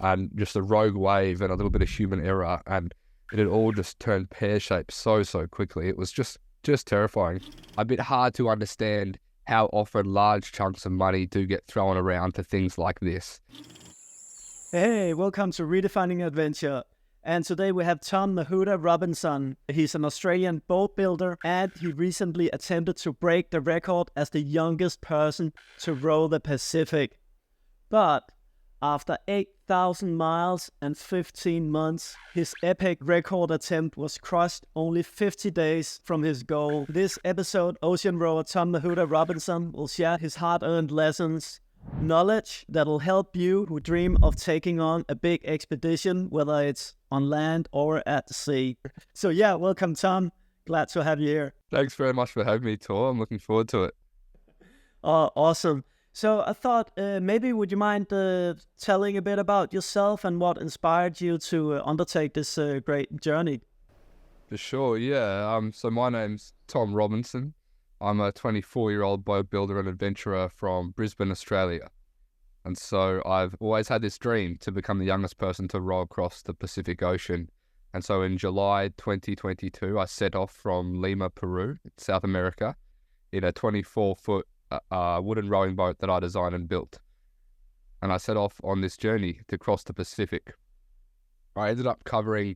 and just a rogue wave and a little bit of human error, and it had all just turned pear-shaped so quickly. It was just terrifying. A bit hard to understand how often large chunks of money do get thrown around for things like this. Hey, welcome to Redefining Adventure. And today we have Mahuta Robinson. He's an Australian boat builder, and he recently attempted to break the record as the youngest person to row the Pacific. But after 8,000 miles and 15 months, his epic record attempt was crushed only 50 days from his goal. This episode, ocean rower Mahuta Robinson will share his hard-earned lessons, knowledge that'll help you who dream of taking on a big expedition, whether it's on land or at the sea. So yeah, welcome Tom. Glad to have you here. Thanks very much for having me, Tor. I'm looking forward to it. Oh, awesome. So I thought maybe would you mind telling a bit about yourself and what inspired you to undertake this great journey? For sure, yeah. So my name's Tom Robinson. I'm a 24-year-old boat builder and adventurer from Brisbane, Australia. And so I've always had this dream to become the youngest person to row across the Pacific Ocean. And so in July 2022, I set off from Lima, Peru, South America, in a 24-foot wooden rowing boat that I designed and built. And I set off on this journey to cross the Pacific. I ended up covering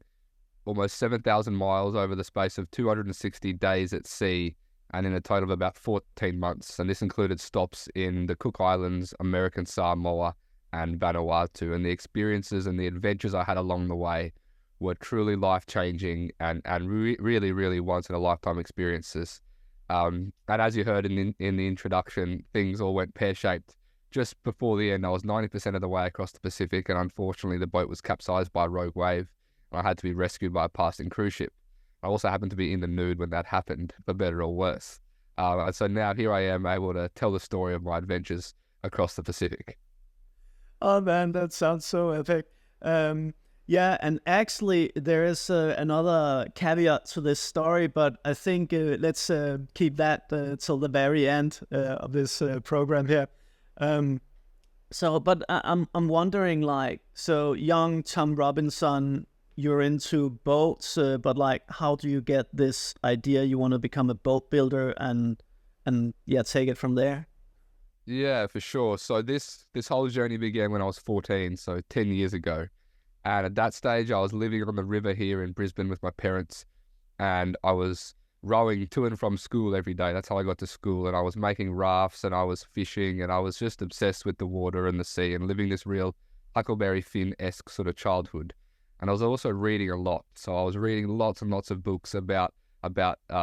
almost 7,000 miles over the space of 260 days at sea, and in a total of about 14 months. And this included stops in the Cook Islands, American Samoa, and Vanuatu. And the experiences and the adventures I had along the way were truly life-changing and really once-in-a-lifetime experiences. And as you heard in the introduction, things all went pear-shaped. Just before the end, I was 90% of the way across the Pacific, and unfortunately the boat was capsized by a rogue wave, and I had to be rescued by a passing cruise ship. I also happened to be in the nude when that happened, for better or worse. So now here I am able to tell the story of my adventures across the Pacific. Oh man, that sounds so epic. Yeah, and actually there is another caveat to this story, but I think let's keep that till the very end of this program here. But I'm wondering, like, so young Tom Robinson, you're into boats, but like, how do you get this idea you want to become a boat builder and yeah, take it from there? Yeah, for sure. So this whole journey began when I was 14, so 10 years ago. And at that stage, I was living on the river here in Brisbane with my parents, and I was rowing to and from school every day. That's how I got to school. And I was making rafts, and I was fishing, and I was just obsessed with the water and the sea and living this real Huckleberry Finn-esque sort of childhood. And I was also reading a lot. So I was reading lots and lots of books about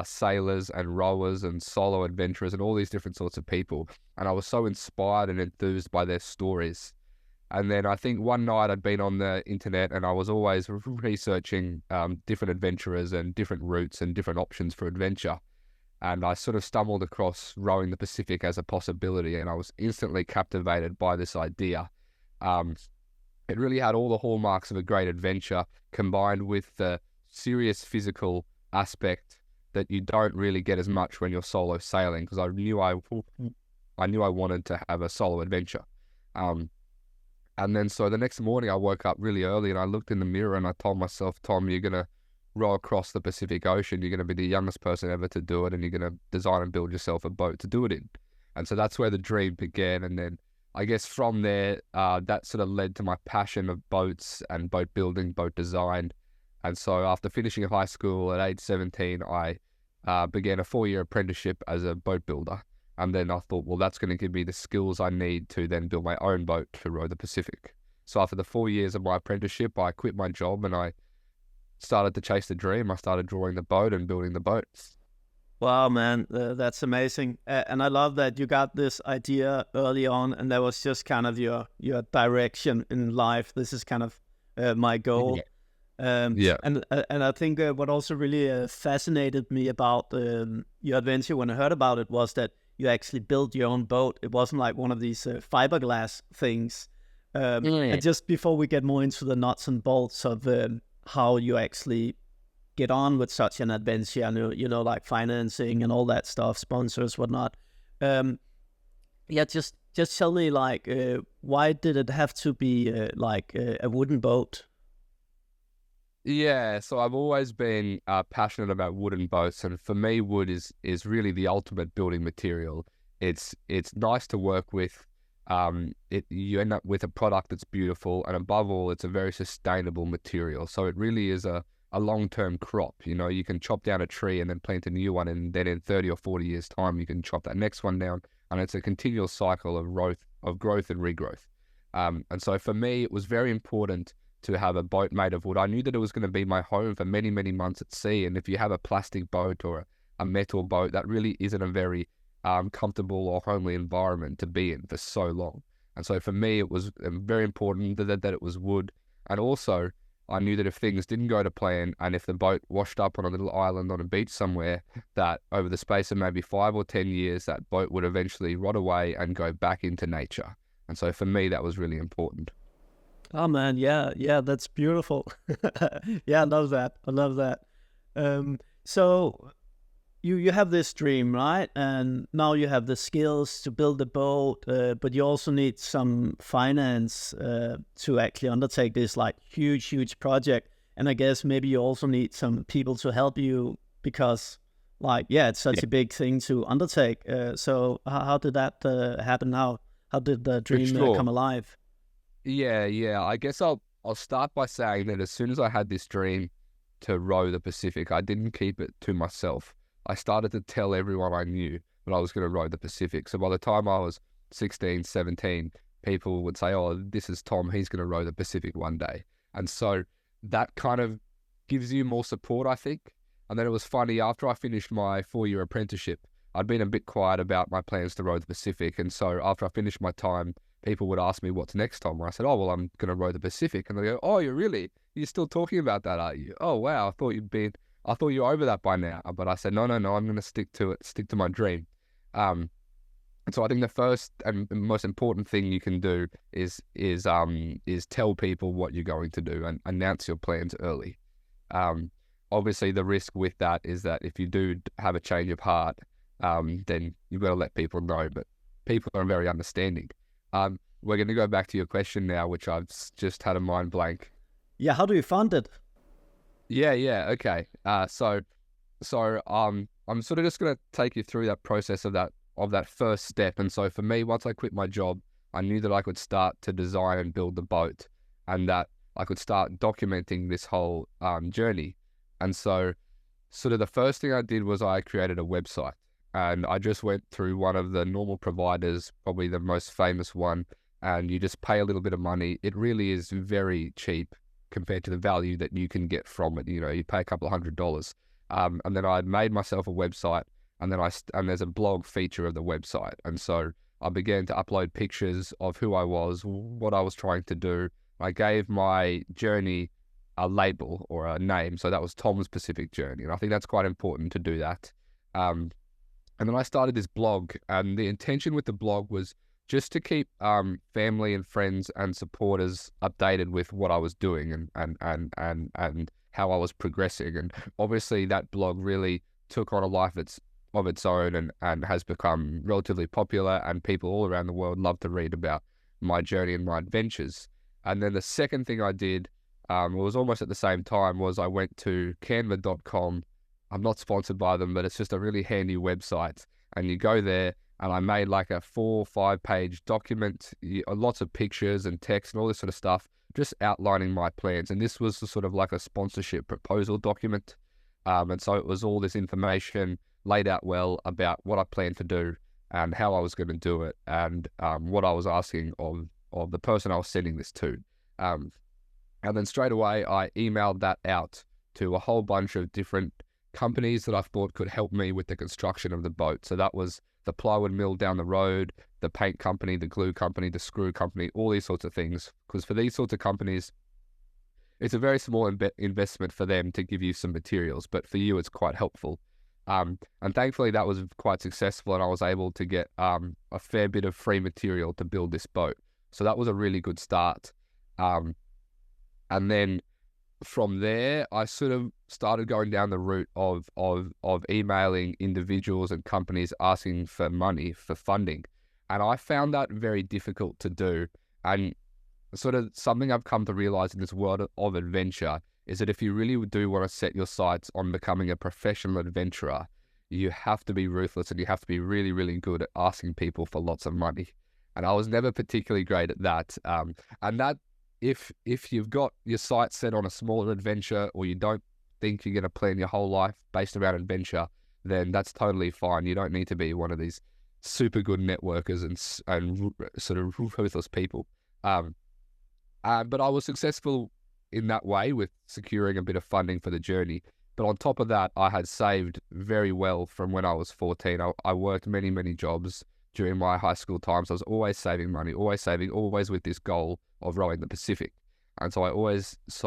sailors and rowers and solo adventurers and all these different sorts of people. And I was so inspired and enthused by their stories. And then I think one night I'd been on the internet and I was always researching different adventurers and different routes and different options for adventure. And I sort of stumbled across rowing the Pacific as a possibility, and I was instantly captivated by this idea. It really had all the hallmarks of a great adventure, combined with the serious physical aspect that you don't really get as much when you're solo sailing, because I knew I wanted to have a solo adventure. And then so the next morning I woke up really early and I looked in the mirror and I told myself, Tom, you're going to row across the Pacific Ocean. You're going to be the youngest person ever to do it, and you're going to design and build yourself a boat to do it in. And so that's where the dream began. And then I guess from there, that sort of led to my passion of boats and boat building, boat design. And so after finishing high school at age 17, I began a 4-year apprenticeship as a boat builder. And then I thought, well, that's going to give me the skills I need to then build my own boat to row the Pacific. So after the 4 years of my apprenticeship, I quit my job and I started to chase the dream. I started drawing the boat and building the boat. Wow, man, that's amazing. And I love that you got this idea early on, and that was just kind of your direction in life. This is kind of my goal. Yeah. And I think what also really fascinated me about your adventure when I heard about it was that you actually built your own boat. It wasn't like one of these fiberglass things. And just before we get more into the nuts and bolts of how you actually get on with such an adventure, and you know, like financing and all that stuff, sponsors, whatnot. Just just tell me, like, why did it have to be like a wooden boat? Yeah, so I've always been passionate about wooden boats, and for me, wood is really the ultimate building material. It's nice to work with. You end up with a product that's beautiful, and above all, it's a very sustainable material. So it really is a long-term crop. You know, you can chop down a tree and then plant a new one, and then in 30 or 40 years' time, you can chop that next one down, and it's a continual cycle of growth and regrowth. And so for me, it was very important to have a boat made of wood. I knew that it was going to be my home for many, many months at sea. And if you have a plastic boat or a metal boat, that really isn't a very comfortable or homely environment to be in for so long. And so for me, it was very important that it was wood. And also, I knew that if things didn't go to plan, and if the boat washed up on a little island on a beach somewhere, that over the space of maybe 5 or 10 years, that boat would eventually rot away and go back into nature. And so for me, that was really important. Oh man, yeah, that's beautiful. Yeah, I love that. I love that. So you have this dream, right? And now you have the skills to build the boat, but you also need some finance to actually undertake this like huge project. And I guess maybe you also need some people to help you because, like, yeah, it's such a big thing to undertake. So how did that happen now? How did the dream come alive? Yeah. I guess I'll start by saying that as soon as I had this dream to row the Pacific, I didn't keep it to myself. I started to tell everyone I knew that I was going to row the Pacific. So by the time I was 16, 17, people would say, oh, this is Tom, he's going to row the Pacific one day. And so that kind of gives you more support, I think. And then it was funny, after I finished my 4-year apprenticeship, I'd been a bit quiet about my plans to row the Pacific. And so after I finished my time, people would ask me, what's next, Tom? And I said, oh, well, I'm going to row the Pacific. And they go, oh, you're still talking about that, are you? Oh, wow, I thought you were over that by now. But I said, no, I'm going to stick to it, stick to my dream. And so I think the first and most important thing you can do is tell people what you're going to do and announce your plans early. Obviously, the risk with that is that if you do have a change of heart, then you've got to let people know. But people are very understanding. We're going to go back to your question now, which I've just had a mind blank. Yeah, how do you fund it? Yeah, okay. So I'm sort of just going to take you through that process of that first step. And so for me, once I quit my job, I knew that I could start to design and build the boat, and that I could start documenting this whole journey. And so sort of the first thing I did was I created a website. And I just went through one of the normal providers, probably the most famous one, and you just pay a little bit of money. It really is very cheap compared to the value that you can get from it. You know, you pay a couple of $100. And then I made myself a website, and then and there's a blog feature of the website. And so I began to upload pictures of who I was, what I was trying to do. I gave my journey a label or a name. So that was Tom's Pacific Journey. And I think that's quite important to do that. And then I started this blog, and the intention with the blog was just to keep family and friends and supporters updated with what I was doing and how I was progressing. And obviously that blog really took on a life of its own and has become relatively popular, and people all around the world love to read about my journey and my adventures. And then the second thing I did, it was almost at the same time, was I went to canva.com. I'm not sponsored by them, but it's just a really handy website. And you go there, and I made like a 4 or 5 page document, lots of pictures and text and all this sort of stuff, just outlining my plans. And this was sort of like a sponsorship proposal document. And so it was all this information laid out well about what I planned to do and how I was going to do it, and what I was asking of the person I was sending this to. And then straight away, I emailed that out to a whole bunch of different companies that I thought could help me with the construction of the boat. So that was the plywood mill down the road, the paint company, the glue company, the screw company, all these sorts of things. Because for these sorts of companies, it's a very small investment for them to give you some materials, but for you, it's quite helpful. And thankfully, that was quite successful, and I was able to get a fair bit of free material to build this boat. So that was a really good start. And then from there, I sort of started going down the route of emailing individuals and companies asking for money for funding. And I found that very difficult to do. And sort of something I've come to realize in this world of adventure is that if you really do want to set your sights on becoming a professional adventurer, you have to be ruthless and you have to be really, really good at asking people for lots of money. And I was never particularly great at that. And that if you've got your sights set on a smaller adventure, or you don't think you're going to plan your whole life based around adventure, then that's totally fine. You don't need to be one of these super good networkers and sort of ruthless people. But I was successful in that way with securing a bit of funding for the journey. But on top of that, I had saved very well from when I was 14. I worked many, many jobs during my high school times. I was always saving money, always saving, always with this goal of rowing the Pacific. And so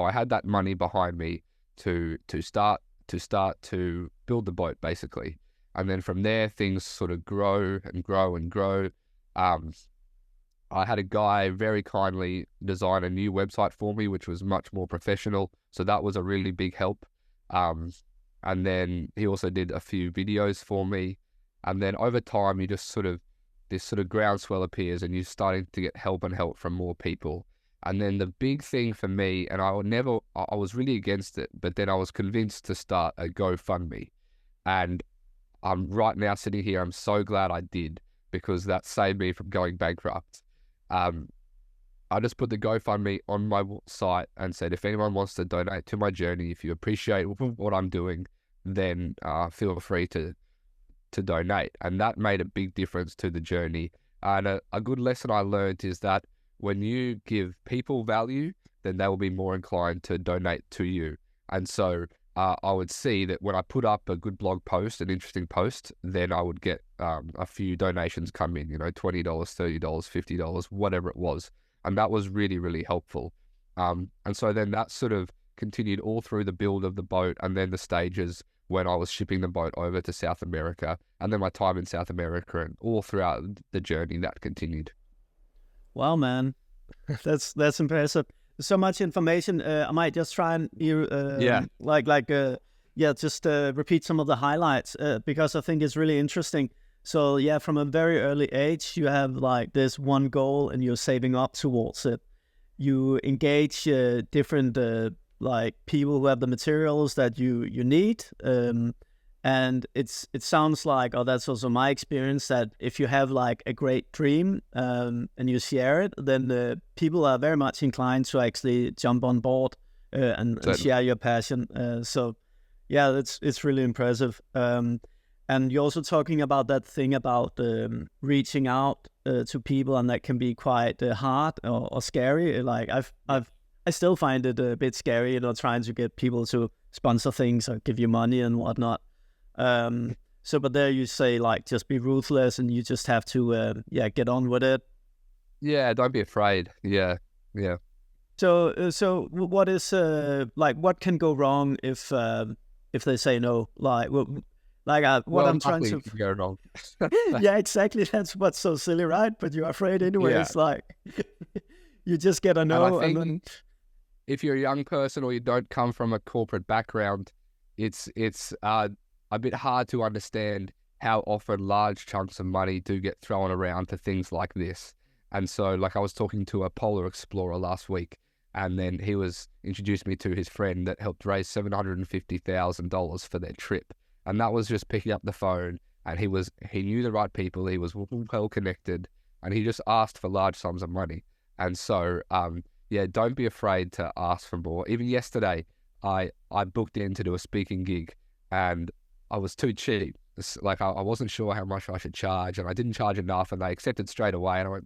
I had that money behind me to start to build the boat, basically. And then from there, things sort of grow and grow and grow. I had a guy very kindly design a new website for me, which was much more professional. So that was a really big help. And then he also did a few videos for me. And then over time, this sort of groundswell appears and you're starting to get help from more people. And then the big thing for me, and I was really against it, but then I was convinced to start a GoFundMe. And I'm right now sitting here, I'm so glad I did, because that saved me from going bankrupt. I just put the GoFundMe on my site and said, if anyone wants to donate to my journey, if you appreciate what I'm doing, then feel free to donate. And that made a big difference to the journey. And a good lesson I learned is that when you give people value, then they will be more inclined to donate to you. And so I would see that when I put up a good blog post, an interesting post, then I would get a few donations come in, $20, $30, $50, whatever it was. And that was really, really helpful. And so then that sort of continued all through the build of the boat, and then the stages when I was shipping the boat over to South America, and then my time in South America, and all throughout the journey that continued. Wow, man, that's impressive. So much information. I might just try and just repeat some of the highlights because I think it's really interesting. So yeah, from a very early age, you have like this one goal and you're saving up towards it. You engage different like people who have the materials that you need. And it sounds like, or that's also my experience, that if you have like a great dream and you share it, then the people are very much inclined to actually jump on board and share your passion. So yeah, it's really impressive. And you're also talking about that thing about reaching out to people, and that can be quite hard or scary. Like I still find it a bit scary, trying to get people to sponsor things or give you money and whatnot. But there you say, like, just be ruthless and you just have to get on with it. Yeah, don't be afraid. Yeah. So what is what can go wrong if they say no? I'm trying to go wrong. Yeah, exactly. That's what's so silly, right? But you're afraid anyway. Yeah. It's like you just get a no, and then if you're a young person or you don't come from a corporate background, it's a bit hard to understand how often large chunks of money do get thrown around to things like this. And so, like, I was talking to a polar explorer last week, and then he introduced me to his friend that helped raise $750,000 for their trip. And that was just picking up the phone, and he knew the right people, he was well connected, and he just asked for large sums of money. And so, don't be afraid to ask for more. Even yesterday, I booked in to do a speaking gig, and I was too cheap. Like, I wasn't sure how much I should charge, and I didn't charge enough, and they accepted straight away. And I went,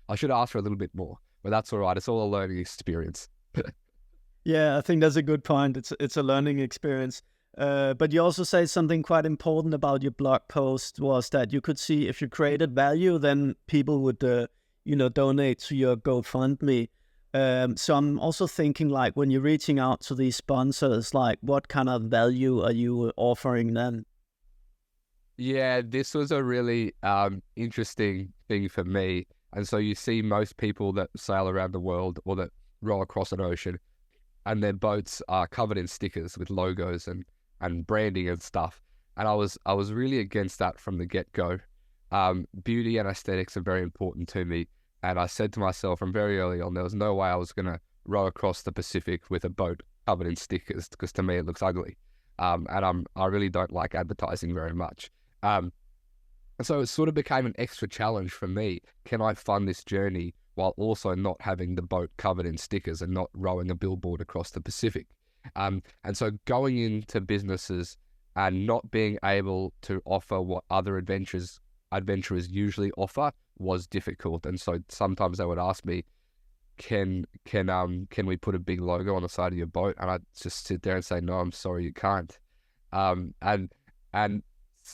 I should ask for a little bit more, but that's all right. It's all a learning experience. Yeah, I think that's a good point. It's a learning experience. But you also say something quite important about your blog post, was that you could see if you created value, then people would, donate to your GoFundMe. So I'm also thinking, like, when you're reaching out to these sponsors, like, what kind of value are you offering them? Yeah, this was a really interesting thing for me. And so you see most people that sail around the world or that row across an ocean, and their boats are covered in stickers with logos and branding and stuff. And I was really against that from the get-go. Beauty and aesthetics are very important to me. And I said to myself from very early on, there was no way I was going to row across the Pacific with a boat covered in stickers, because to me it looks ugly. And I really don't like advertising very much. And so it sort of became an extra challenge for me. Can I fund this journey while also not having the boat covered in stickers and not rowing a billboard across the Pacific? And so going into businesses and not being able to offer what other adventurers usually offer was difficult. And so sometimes they would ask me, can we put a big logo on the side of your boat? And I'd just sit there and say, no, I'm sorry, you can't. And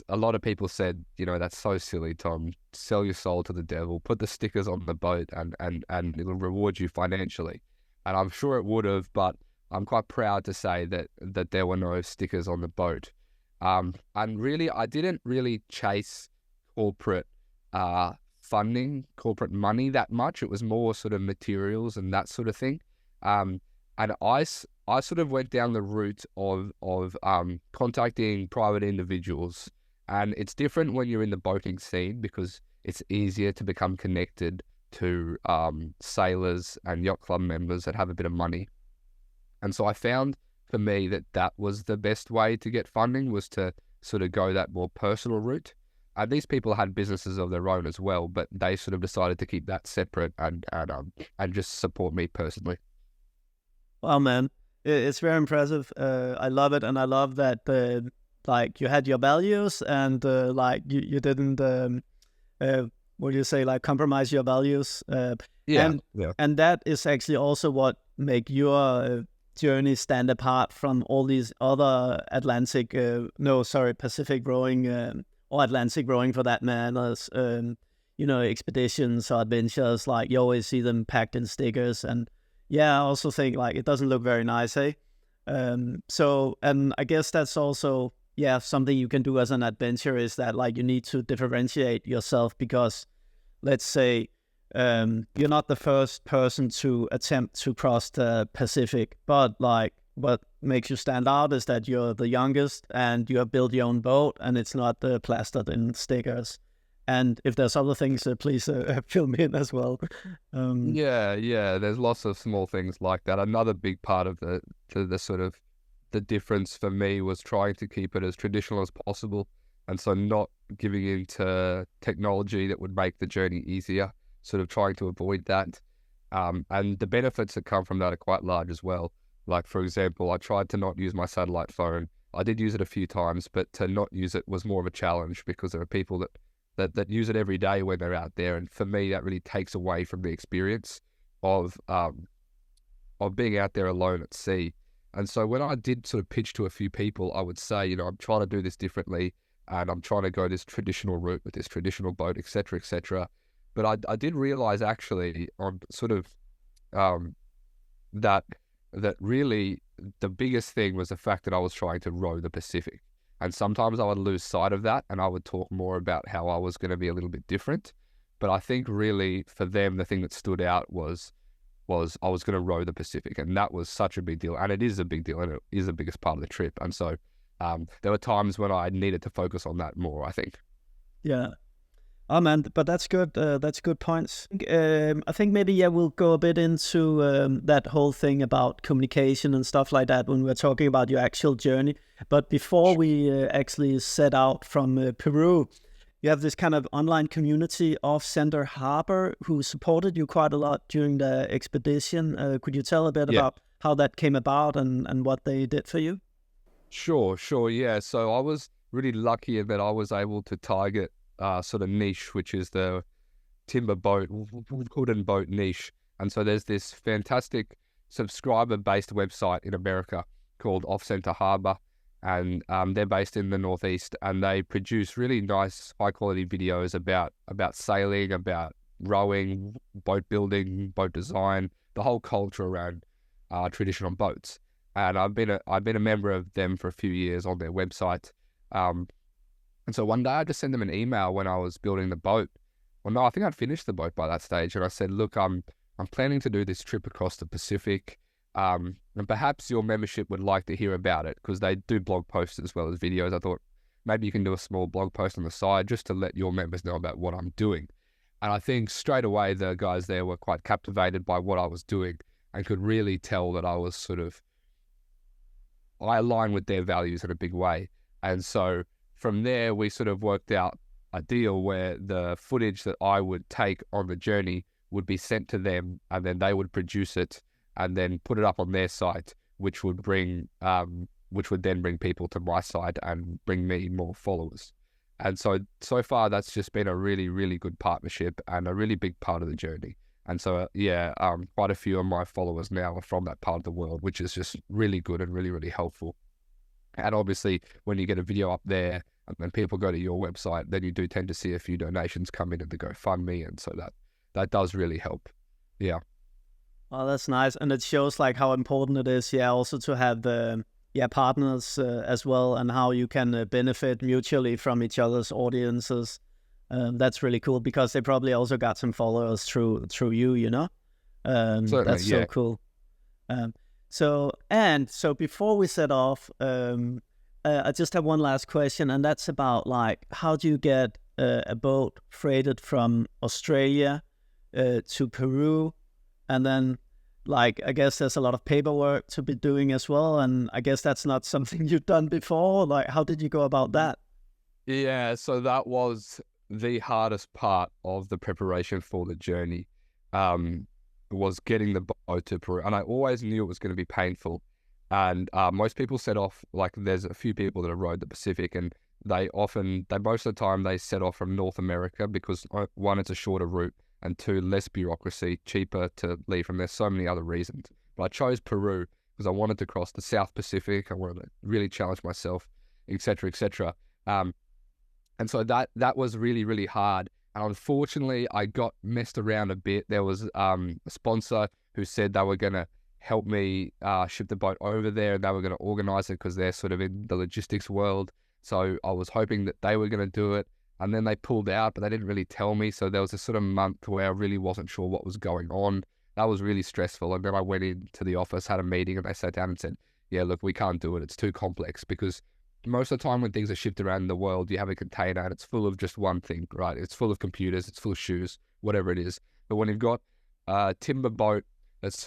a lot of people said, that's so silly, Tom. Sell your soul to the devil. Put the stickers on the boat, and it'll reward you financially. And I'm sure it would have, but I'm quite proud to say that there were no stickers on the boat. And really, I didn't really chase corporate funding, corporate money that much. It was more sort of materials and that sort of thing. And I sort of went down the route of contacting private individuals. And it's different when you're in the boating scene, because it's easier to become connected to sailors and yacht club members that have a bit of money. And so I found for me that was the best way to get funding, was to sort of go that more personal route. And these people had businesses of their own as well, but they sort of decided to keep that separate and just support me personally. Well, man, it's very impressive. I love it, and I love that like you had your values, and like you didn't what do you say, like compromise your values. And that is actually also what make your journey stand apart from all these other Pacific rowing or Atlantic rowing for that matter, expeditions or adventures. Like you always see them packed in stickers, and I also think like it doesn't look very nice, hey? So, and I guess that's also something you can do as an adventurer, is that like you need to differentiate yourself, because let's say you're not the first person to attempt to cross the Pacific, but like what makes you stand out is that you're the youngest and you have built your own boat, and it's not plastered in stickers. And if there's other things, please fill me in as well. There's lots of small things like that. Another big part of the sort of the difference for me was trying to keep it as traditional as possible, and so not giving into technology that would make the journey easier, sort of trying to avoid that. And the benefits that come from that are quite large as well. Like, for example, I tried to not use my satellite phone. I did use it a few times, but to not use it was more of a challenge, because there are people that use it every day when they're out there. And for me, that really takes away from the experience of being out there alone at sea. And so when I did sort of pitch to a few people, I would say, I'm trying to do this differently, and I'm trying to go this traditional route with this traditional boat, et cetera, et cetera. But I did realize actually on sort of that really the biggest thing was the fact that I was trying to row the Pacific. And sometimes I would lose sight of that, and I would talk more about how I was going to be a little bit different. But I think really for them, the thing that stood out was I was going to row the Pacific, and that was such a big deal. And it is a big deal, and it is the biggest part of the trip. And so there were times when I needed to focus on that more, I think. Yeah. Oh man, but that's good. That's good points. I think maybe we'll go a bit into that whole thing about communication and stuff like that when we're talking about your actual journey. But before we actually set out from Peru, you have this kind of online community, Off Center Harbour, who supported you quite a lot during the expedition. Could you tell a bit about how that came about and what they did for you? Sure. Yeah. So I was really lucky in that I was able to target sort of niche, which is the timber boat, wooden boat niche. And so there's this fantastic subscriber-based website in America called Off Center Harbour, and they're based in the Northeast, and they produce really nice, high-quality videos about sailing, about rowing, boat building, boat design, the whole culture around traditional boats. And I've been a member of them for a few years on their website. And so one day I just sent them an email when I was building the boat. Well, no, I think I'd finished the boat by that stage. And I said, look, I'm planning to do this trip across the Pacific. And perhaps your membership would like to hear about it, because they do blog posts as well as videos. I thought, maybe you can do a small blog post on the side just to let your members know about what I'm doing. And I think straight away the guys there were quite captivated by what I was doing and could really tell that I align with their values in a big way. And so from there, we sort of worked out a deal where the footage that I would take on the journey would be sent to them, and then they would produce it and then put it up on their site, which would then bring people to my site and bring me more followers. And so far, that's just been a really, really good partnership and a really big part of the journey. And so, quite a few of my followers now are from that part of the world, which is just really good and really, really helpful. And obviously, when you get a video up there and people go to your website, then you do tend to see a few donations come in at the GoFundMe. And so that does really help. Yeah. Oh, that's nice. And it shows like how important it is, also to have partners as well, and how you can benefit mutually from each other's audiences. That's really cool, because they probably also got some followers through you, Certainly, that's so cool. So before we set off, I just have one last question, and that's about like, how do you get a boat freighted from Australia to Peru? And then, like, I guess there's a lot of paperwork to be doing as well, and I guess that's not something you've done before. Like, how did you go about that? Yeah, so that was the hardest part of the preparation for the journey, was getting the boat to Peru. And I always knew it was going to be painful. And most people set off, like there's a few people that have rowed the Pacific, and most of the time they set off from North America because one, it's a shorter route, and two, less bureaucracy, cheaper to leave from there. So many other reasons. But I chose Peru because I wanted to cross the South Pacific. I wanted to really challenge myself, etc., etc. And so that was really, really hard. And unfortunately, I got messed around a bit. There was a sponsor who said they were going to help me ship the boat over there, and they were going to organize it because they're sort of in the logistics world. So I was hoping that they were going to do it. And then they pulled out, but they didn't really tell me. So there was a sort of month where I really wasn't sure what was going on. That was really stressful. And then I went into the office, had a meeting, and they sat down and said, yeah, look, we can't do it. It's too complex, because most of the time when things are shipped around the world, you have a container and it's full of just one thing, right? It's full of computers, it's full of shoes, whatever it is. But when you've got a timber boat that's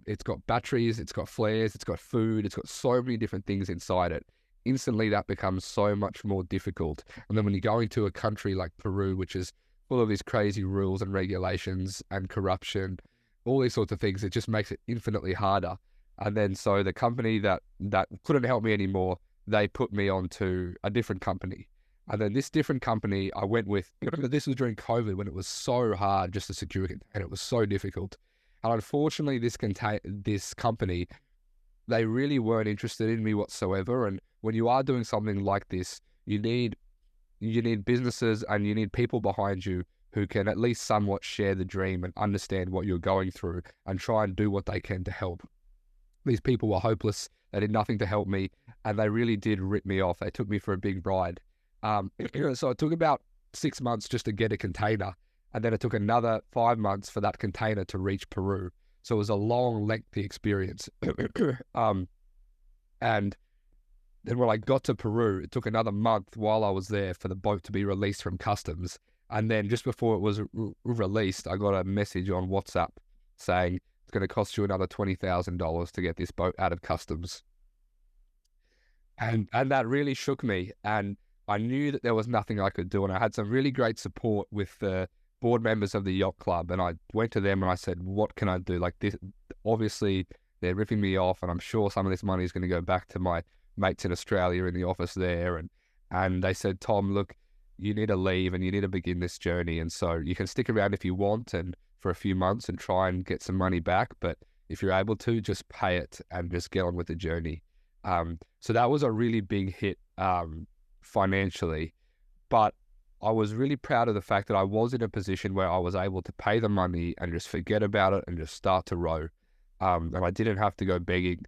it's got batteries, it's got flares, it's got food, it's got so many different things inside it, instantly that becomes so much more difficult. And then when you go into a country like Peru, which is full of these crazy rules and regulations and corruption, all these sorts of things, it just makes it infinitely harder. And then so the company that couldn't help me anymore, they put me onto a different company. And then this different company I went with, this was during COVID when it was so hard just to secure it, and it was so difficult. And unfortunately, this company, they really weren't interested in me whatsoever. And when you are doing something like this, you need businesses and you need people behind you who can at least somewhat share the dream and understand what you're going through and try and do what they can to help. These people were hopeless. They did nothing to help me, and they really did rip me off. They took me for a big ride. So it took about 6 months just to get a container, and then it took another 5 months for that container to reach Peru. So it was a long, lengthy experience. And then when I got to Peru, it took another month while I was there for the boat to be released from customs. And then just before it was released, I got a message on WhatsApp saying, it's going to cost you another $20,000 to get this boat out of customs. And that really shook me. And I knew that there was nothing I could do. And I had some really great support with the board members of the yacht club. And I went to them and I said, what can I do? Like this, obviously they're ripping me off, and I'm sure some of this money is going to go back to my mates in Australia in the office there. And they said, Tom, look, you need to leave and you need to begin this journey. And so you can stick around if you want and for a few months and try and get some money back. But if you're able to, just pay it and just get on with the journey. So that was a really big hit financially. But I was really proud of the fact that I was in a position where I was able to pay the money and just forget about it and just start to row. And I didn't have to go begging,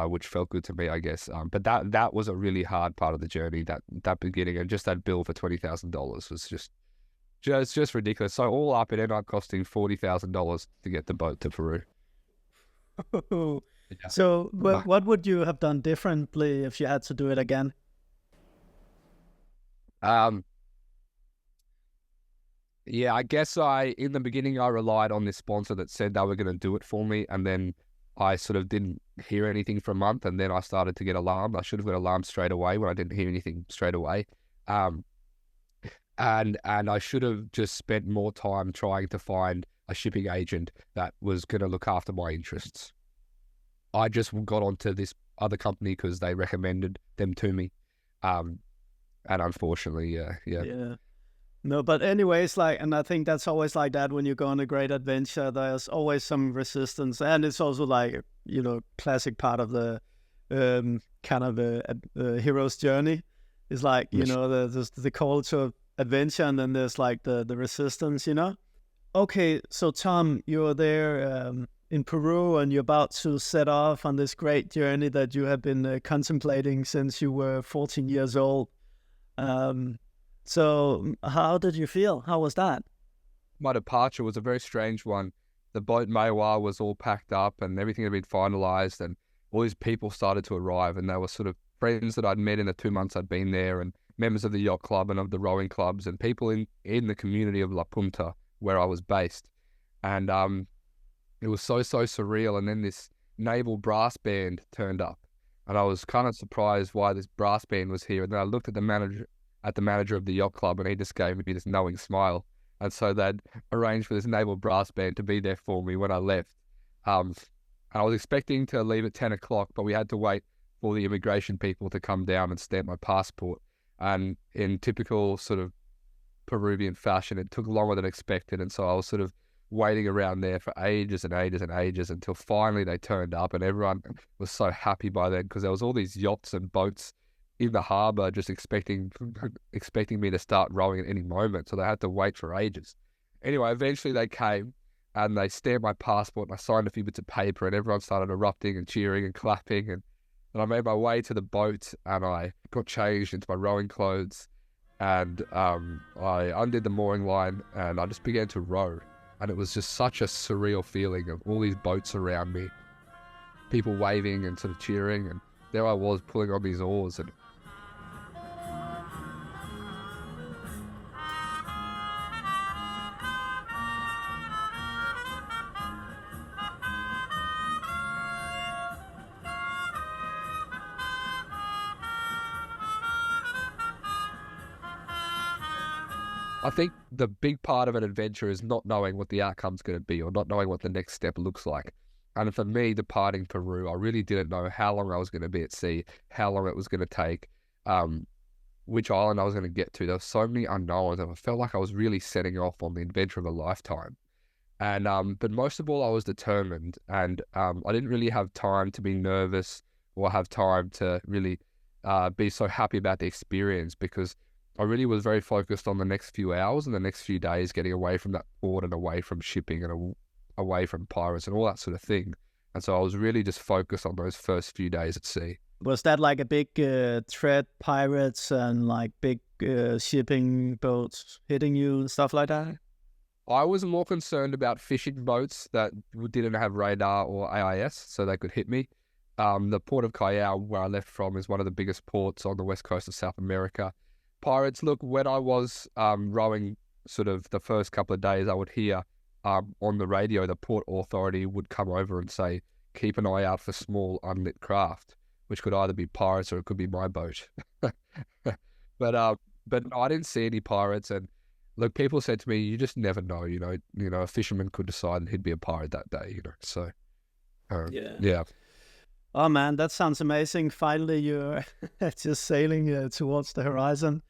which felt good to me, I guess. But that was a really hard part of the journey, that beginning. And just that bill for $20,000 was just ridiculous. So all up, it ended up costing $40,000 to get the boat to Peru. Yeah. So what would you have done differently if you had to do it again? Um, yeah, I guess in the beginning, I relied on this sponsor that said they were going to do it for me. And then I sort of didn't hear anything for a month. And then I started to get alarmed. I should have got alarmed straight away when I didn't hear anything straight away. Um, and I should have just spent more time trying to find a shipping agent that was going to look after my interests. I just got onto this other company because they recommended them to me. And unfortunately, Yeah. No, but anyways, like, and I think that's always like that when you go on a great adventure. There's always some resistance, and it's also like, you know, classic part of the kind of a hero's journey. Is like, you know, the call to adventure, and then there's like the resistance, you know. Okay, so Tom, you're there in Peru, and you're about to set off on this great journey that you have been contemplating since you were 14 years old. So how did you feel? How was that? My departure was a very strange one. The boat Maiwa was all packed up and everything had been finalized, and all these people started to arrive, and they were sort of friends that I'd met in the 2 months I'd been there, and members of the yacht club and of the rowing clubs, and people in the community of La Punta where I was based. And it was so surreal. And then this naval brass band turned up, and I was kind of surprised why this brass band was here. And then I looked at the manager of the yacht club, and he just gave me this knowing smile. And so they'd arranged for this naval brass band to be there for me when I left. I was expecting to leave at 10 o'clock, but we had to wait for the immigration people to come down and stamp my passport. And in typical sort of Peruvian fashion, it took longer than expected. And so I was sort of waiting around there for ages and ages and ages until finally they turned up, and everyone was so happy by then because there was all these yachts and boats in the harbour just expecting me to start rowing at any moment. So they had to wait for ages. Anyway, eventually they came and they stamped my passport, and I signed a few bits of paper, and everyone started erupting and cheering and clapping. And I made my way to the boat, and I got changed into my rowing clothes, and I undid the mooring line, and I just began to row. And it was just such a surreal feeling of all these boats around me, people waving and sort of cheering, and there I was pulling on these oars. And I think the big part of an adventure is not knowing what the outcome's going to be, or not knowing what the next step looks like. And for me, departing Peru, I really didn't know how long I was going to be at sea, how long it was going to take, which island I was going to get to. There were so many unknowns, and I felt like I was really setting off on the adventure of a lifetime. And but most of all, I was determined, and I didn't really have time to be nervous or have time to really be so happy about the experience, because I really was very focused on the next few hours and the next few days, getting away from that port and away from shipping and away from pirates and all that sort of thing. And so I was really just focused on those first few days at sea. Was that like a big threat, pirates and like big shipping boats hitting you and stuff like that? I was more concerned about fishing boats that didn't have radar or AIS, so they could hit me. The port of Callao, where I left from, is one of the biggest ports on the west coast of South America. Pirates, look, when I was rowing sort of the first couple of days, I would hear on the radio, the port authority would come over and say, keep an eye out for small unlit craft, which could either be pirates or it could be my boat. But I didn't see any pirates. And look, people said to me, you just never know, you know, a fisherman could decide he'd be a pirate that day, you know. So, yeah. Oh man, that sounds amazing. Finally, you're just sailing towards the horizon.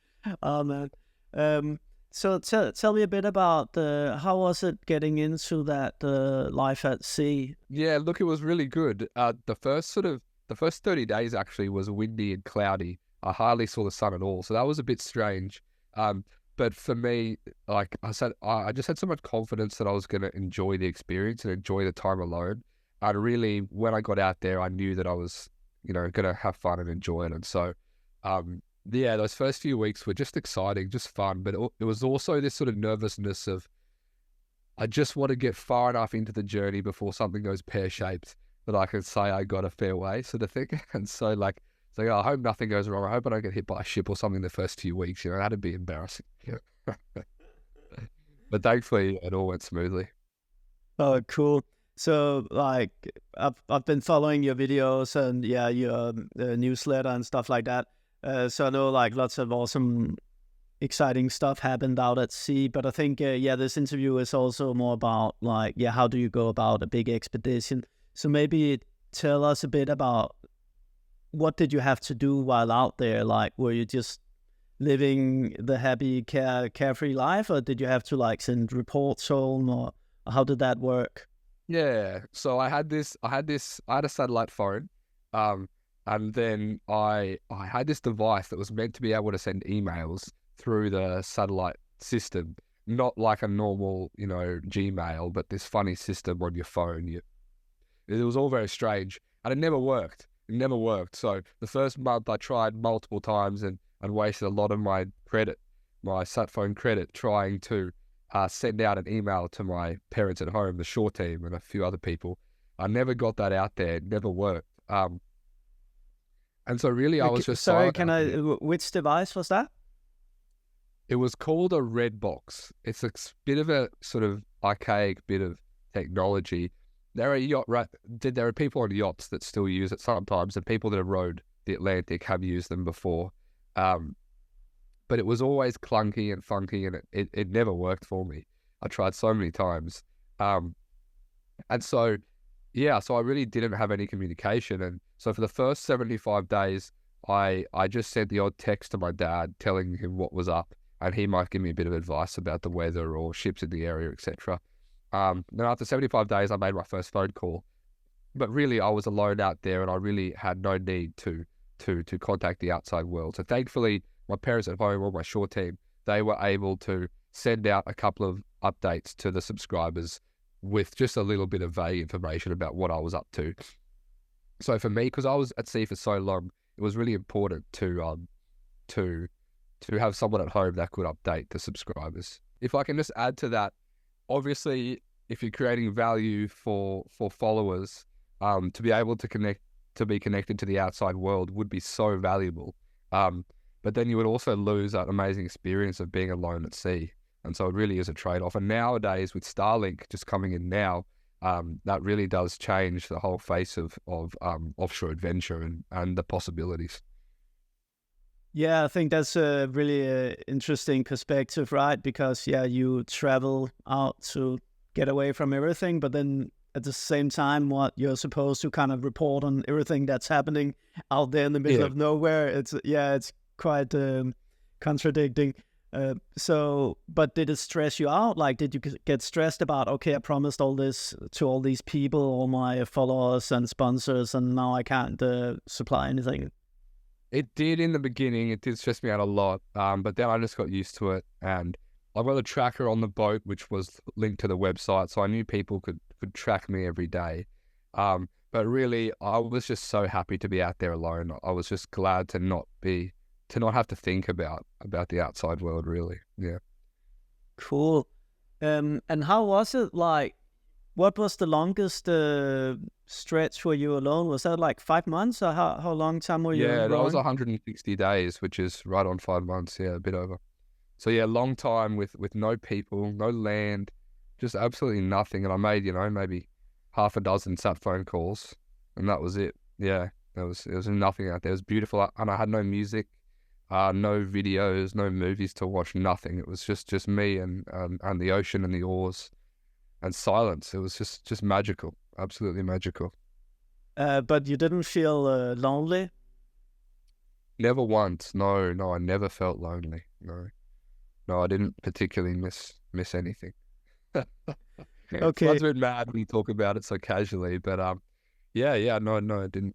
Oh man. So tell me a bit about how was it getting into that life at sea? Yeah, look, it was really good. The first 30 days actually was windy and cloudy. I hardly saw the sun at all, so that was a bit strange. But for me, like I said, I just had so much confidence that I was going to enjoy the experience and enjoy the time alone. And really, when I got out there, I knew that I was, going to have fun and enjoy it. And so, yeah, those first few weeks were just exciting, just fun. But it was also this sort of nervousness of, I just want to get far enough into the journey before something goes pear-shaped that I can say I got a fair way sort of thing. And so So yeah, I hope nothing goes wrong. I hope I don't get hit by a ship or something the first few weeks. That'd be embarrassing. Yeah. But thankfully, it all went smoothly. Oh, cool. So like I've been following your videos and your newsletter and stuff like that. So I know like lots of awesome, exciting stuff happened out at sea. But I think this interview is also more about like how do you go about a big expedition? So maybe tell us a bit about what did you have to do while out there? Like, were you just living the happy, carefree life, or did you have to like send reports home, or how did that work? Yeah. So I had a satellite phone, and then I had this device that was meant to be able to send emails through the satellite system, not like a normal, Gmail, but this funny system on your phone. It was all very strange, and it never worked. It never worked. So the first month I tried multiple times and wasted a lot of my credit, my sat phone credit, trying to send out an email to my parents at home, the shore team, and a few other people. I never got that out there. It never worked. And so really I was just Sorry, silent out there. which device was that? It was called a red box. It's a bit of a sort of archaic bit of technology. There are people on yachts that still use it sometimes, and people that have rowed the Atlantic have used them before. But it was always clunky and funky, and it never worked for me. I tried so many times. And so, so I really didn't have any communication. And so for the first 75 days, I just sent the odd text to my dad telling him what was up, and he might give me a bit of advice about the weather or ships in the area, etc. Then after 75 days, I made my first phone call. But really, I was alone out there, and I really had no need to contact the outside world. So thankfully, my parents at home or my shore team, they were able to send out a couple of updates to the subscribers with just a little bit of vague information about what I was up to. So for me, because I was at sea for so long, it was really important to have someone at home that could update the subscribers. If I can just add to that, obviously, if you're creating value for followers, to be able to be connected to the outside world would be so valuable. But then you would also lose that amazing experience of being alone at sea. And so it really is a trade-off. And nowadays, with Starlink just coming in now, that really does change the whole face of offshore adventure and the possibilities. Yeah, I think that's a really interesting perspective, right? Because you travel out to get away from everything, but then at the same time, what you're supposed to kind of report on everything that's happening out there in the middle of nowhere. It's quite contradicting. But did it stress you out? Like, did you get stressed about, okay, I promised all this to all these people, all my followers and sponsors, and now I can't supply anything? It did in the beginning. It did stress me out a lot. But then I just got used to it, and I've got a tracker on the boat, which was linked to the website, so I knew people could track me every day. But really, I was just so happy to be out there alone. I was just glad to not have to think about the outside world, really. Yeah. Cool. And how was it like? What was the longest stretch for you alone? Was that like 5 months, or how long time were you rowing? Yeah, that was 160 days, which is right on 5 months. Yeah, a bit over. So yeah, long time with no people, no land, just absolutely nothing. And I made, maybe half a dozen sat phone calls, and that was it. Yeah, it was nothing out there. It was beautiful, and I had no music, no videos, no movies to watch, nothing. It was just me and the ocean and the oars and silence. It was just magical, absolutely magical. But you didn't feel lonely? Never once. No, I never felt lonely. No, I didn't particularly miss anything. Okay. It's a bit mad when you talk about it so casually, but no, I didn't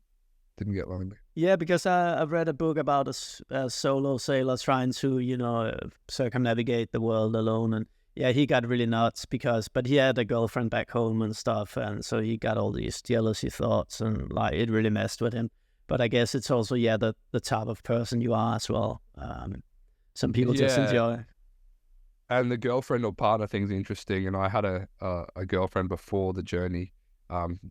get lonely. Yeah, because I've read a book about a solo sailor trying to, circumnavigate the world alone, and he got really nuts but he had a girlfriend back home and stuff, and so he got all these jealousy thoughts, and like it really messed with him. But I guess it's also the type of person you are as well. Some people just enjoy. And the girlfriend or partner thing's interesting. And I had a girlfriend before the journey,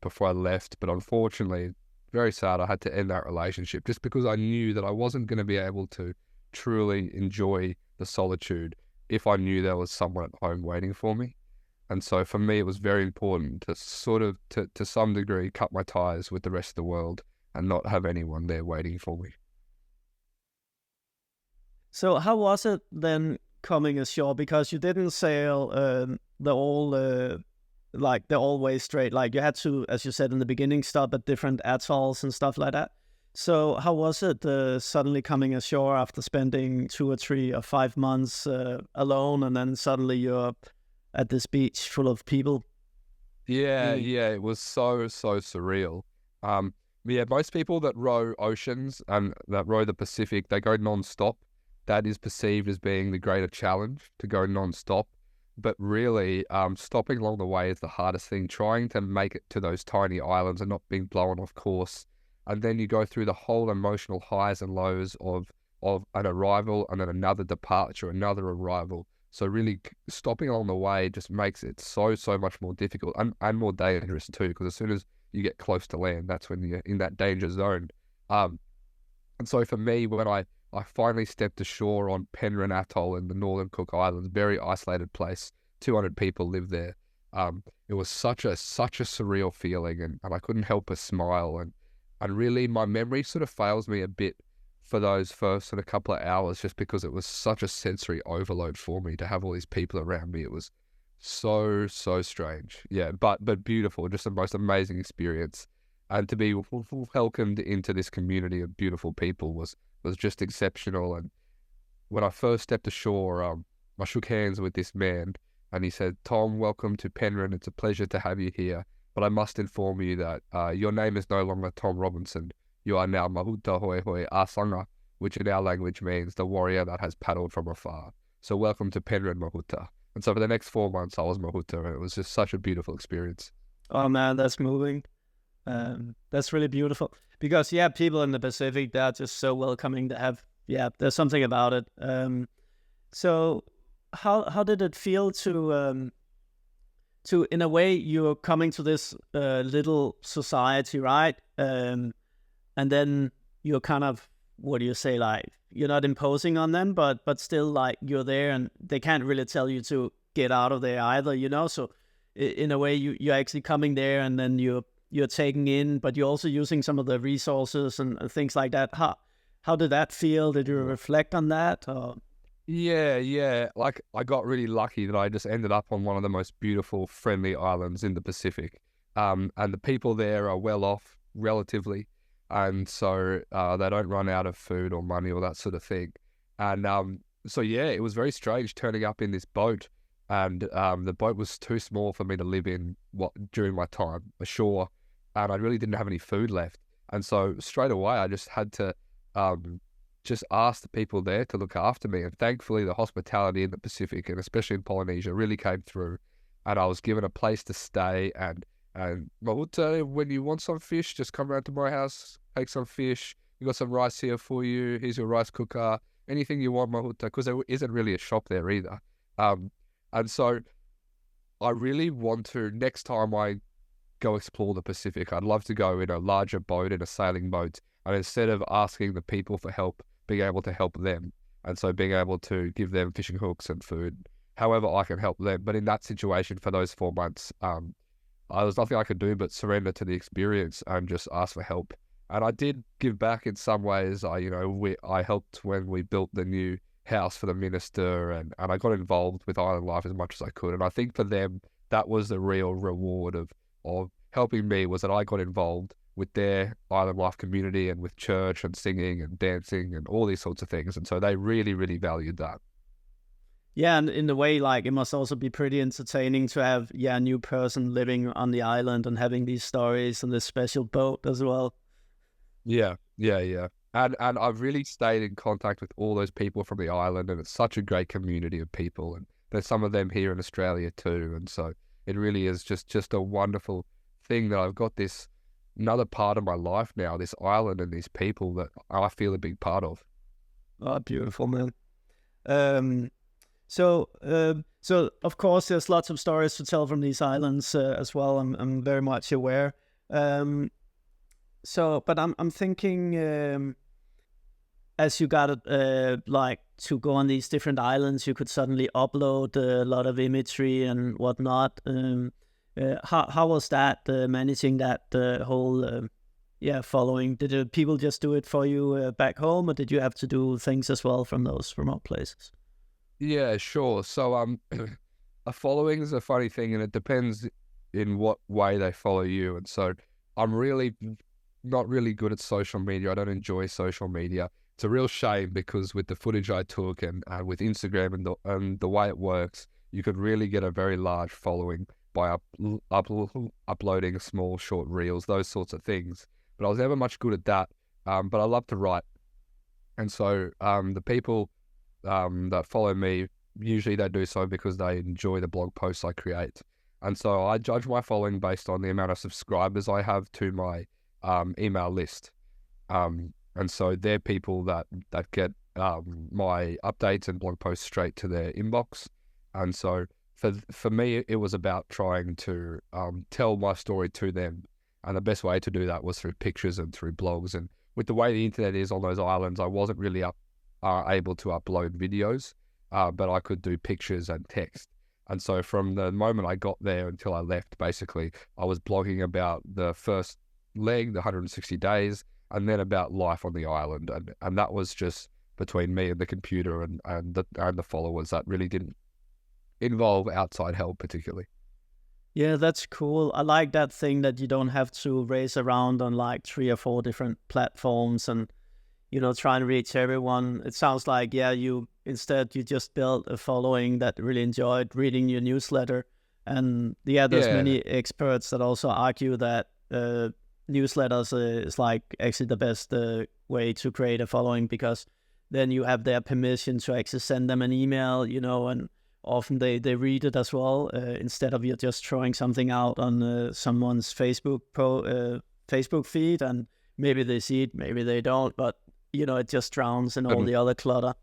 before I left. But unfortunately, very sad I had to end that relationship just because I knew that I wasn't going to be able to truly enjoy the solitude if I knew there was someone at home waiting for me. And so for me, it was very important to sort of, to some degree, cut my ties with the rest of the world and not have anyone there waiting for me. So how was it then coming ashore? Because you didn't sail the all way straight. Like you had to, as you said in the beginning, stop at different atolls and stuff like that. So how was it suddenly coming ashore after spending 2 or 3 or 5 months alone, and then suddenly you're at this beach full of people? Yeah, it was so surreal. Yeah, most people that row oceans and that row the Pacific, they go non-stop. That is perceived as being the greater challenge, to go non-stop. But really, stopping along the way is the hardest thing, trying to make it to those tiny islands and not being blown off course. And then you go through the whole emotional highs and lows of an arrival and then another departure, another arrival. So really stopping along the way just makes it so much more difficult and more dangerous too, because as soon as you get close to land, that's when you're in that danger zone. And so for me, when I finally stepped ashore on Penryn Atoll in the Northern Cook Islands, very isolated place. 200 people live there. It was such a surreal feeling, and I couldn't help but smile. And really, my memory sort of fails me a bit for those first sort of couple of hours, just because it was such a sensory overload for me to have all these people around me. It was so strange. Yeah, but beautiful, just the most amazing experience. And to be welcomed into this community of beautiful people was just exceptional. And when I first stepped ashore, I shook hands with this man, and he said, "Tom, welcome to Penryn. It's a pleasure to have you here. But I must inform you that your name is no longer Tom Robinson. You are now Mahuta Hoi Hoi Asanga, which in our language means the warrior that has paddled from afar. So welcome to Penryn, Mahuta." And so for the next 4 months, I was Mahuta, and it was just such a beautiful experience. Oh man, that's moving. That's really beautiful, because people in the Pacific, they're just so welcoming. To have there's something about it. So how did it feel to in a way, you're coming to this little society, right? And then you're kind of, what do you say, like you're not imposing on them, but still like you're there, and they can't really tell you to get out of there either. So in a way, you're actually coming there, and then you're taking in, but you're also using some of the resources and things like that. How did that feel? Did you reflect on that? Or? Yeah. Like, I got really lucky that I just ended up on one of the most beautiful, friendly islands in the Pacific. And the people there are well off, relatively. And so they don't run out of food or money or that sort of thing. And so, it was very strange turning up in this boat. And the boat was too small for me to live in during my time ashore. And I really didn't have any food left. And so straight away, I just had to just ask the people there to look after me. And thankfully, the hospitality in the Pacific, and especially in Polynesia, really came through. And I was given a place to stay. And Mahuta, when you want some fish, just come around to my house, take some fish. You got some rice here for you. Here's your rice cooker. Anything you want, Mahuta, because there isn't really a shop there either. And so I really want to, next time I go explore the Pacific, I'd love to go in a larger boat, in a sailing boat, and instead of asking the people for help, being able to help them. And so being able to give them fishing hooks and food, however I can help them. But in that situation, for those 4 months, there was nothing I could do but surrender to the experience and just ask for help. And I did give back in some ways. I helped when we built the new house for the minister, and I got involved with island life as much as I could. And I think for them, that was the real reward of helping me, was that I got involved with their island life community and with church and singing and dancing and all these sorts of things. And so they really, really valued that. Yeah, and in a way, like, it must also be pretty entertaining to have a new person living on the island and having these stories and this special boat as well. Yeah. And I've really stayed in contact with all those people from the island, and it's such a great community of people. And there's some of them here in Australia too. And so it really is just a wonderful thing that I've got this another part of my life now, this island and these people that I feel a big part of. Oh, beautiful, man. So of course, there's lots of stories to tell from these islands as well. I'm very much aware. So, but I'm thinking, as you got like to go on these different islands, you could suddenly upload a lot of imagery and whatnot. How was that managing that whole following? Did people just do it for you back home, or did you have to do things as well from those remote places? Yeah, sure. So a following is a funny thing, and it depends in what way they follow you. And so I'm really not really good at social media. I don't enjoy social media. It's a real shame because with the footage I took and with Instagram and the way it works, you could really get a very large following by uploading small short reels, those sorts of things. But I was never much good at that. But I love to write, and so the people that follow me, usually they do so because they enjoy the blog posts I create. And so I judge my following based on the amount of subscribers I have to my email list. And so they're people that get my updates and blog posts straight to their inbox. And so for me, it was about trying to tell my story to them. And the best way to do that was through pictures and through blogs. And with the way the internet is on those islands, I wasn't really able to upload videos, but I could do pictures and text. And so from the moment I got there until I left, basically, I was blogging about the first leg, the 160 days, and then about life on the island. And that was just between me and the computer and the followers. That really didn't involve outside help particularly. Yeah, that's cool. I like that thing that you don't have to race around on like 3 or 4 different platforms and try and reach everyone. It sounds like, you just built a following that really enjoyed reading your newsletter. And there's many experts that also argue that newsletters is like actually the best way to create a following, because then you have their permission to actually send them an email, and often they read it as well, instead of you just throwing something out on someone's Facebook feed, and maybe they see it, maybe they don't, but it just drowns in all the other clutter.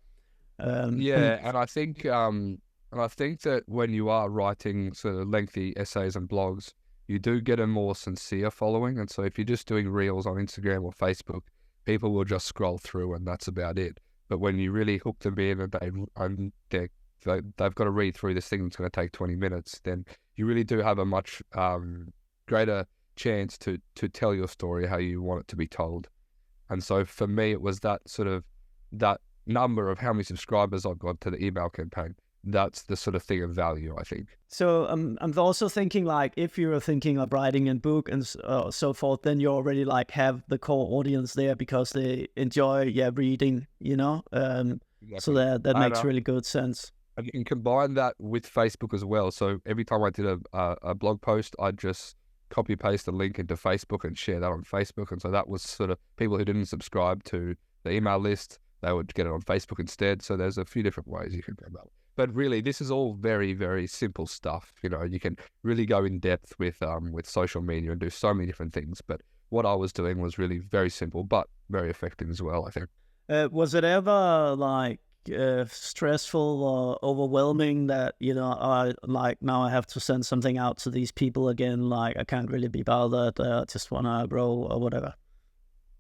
And I think that when you are writing sort of lengthy essays and blogs, you do get a more sincere following. And so if you're just doing reels on Instagram or Facebook, people will just scroll through and that's about it. But when you really hook them in and they've got to read through this thing that's going to take 20 minutes, then you really do have a much greater chance to tell your story how you want it to be told. And so for me, it was that number of how many subscribers I've got to the email campaign. That's the sort of thing of value, I think. So I'm also thinking, like, if you're thinking of writing a book and so forth, then you already like have the core audience there because they enjoy reading, Exactly. So that makes really good sense. And you can combine that with Facebook as well. So every time I did a blog post, I'd just copy paste the link into Facebook and share that on Facebook. And so that was sort of people who didn't subscribe to the email list, they would get it on Facebook instead. So there's a few different ways you can go about it. But really, this is all very, very simple stuff. You can really go in depth with social media and do so many different things. But what I was doing was really very simple, but very effective as well, I think. Was it ever like stressful or overwhelming that like now I have to send something out to these people again, like I can't really be bothered, just want to row or whatever?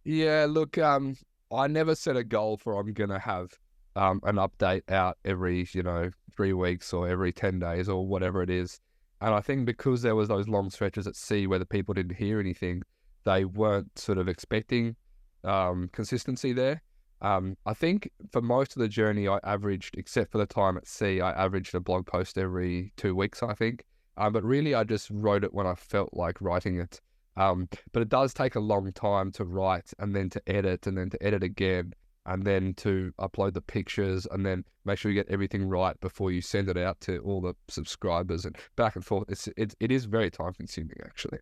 Yeah, look, I never set a goal for I'm gonna have an update out every 3 weeks or every 10 days or whatever it is. And I think because there was those long stretches at sea where the people didn't hear anything, they weren't sort of expecting consistency there. I think for most of the journey, I averaged, except for the time at sea, I averaged a blog post every 2 weeks, I think. But really, I just wrote it when I felt like writing it. But it does take a long time to write and then to edit and then to edit again and then to upload the pictures and then make sure you get everything right before you send it out to all the subscribers and back and forth. It is very time consuming, actually.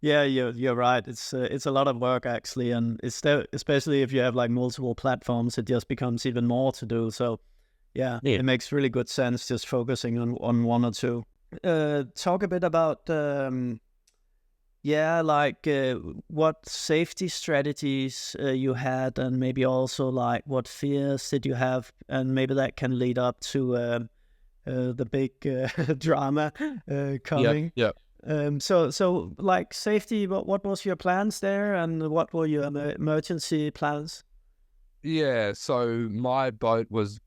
Yeah, you're right. It's a lot of work actually, and especially if you have like multiple platforms, it just becomes even more to do. So, it makes really good sense just focusing on one or two. Talk a bit about what safety strategies you had, and maybe also like what fears did you have, and maybe that can lead up to the big drama coming. Yeah. So like safety, what was your plans there, and what were your emergency plans? Yeah, so my boat was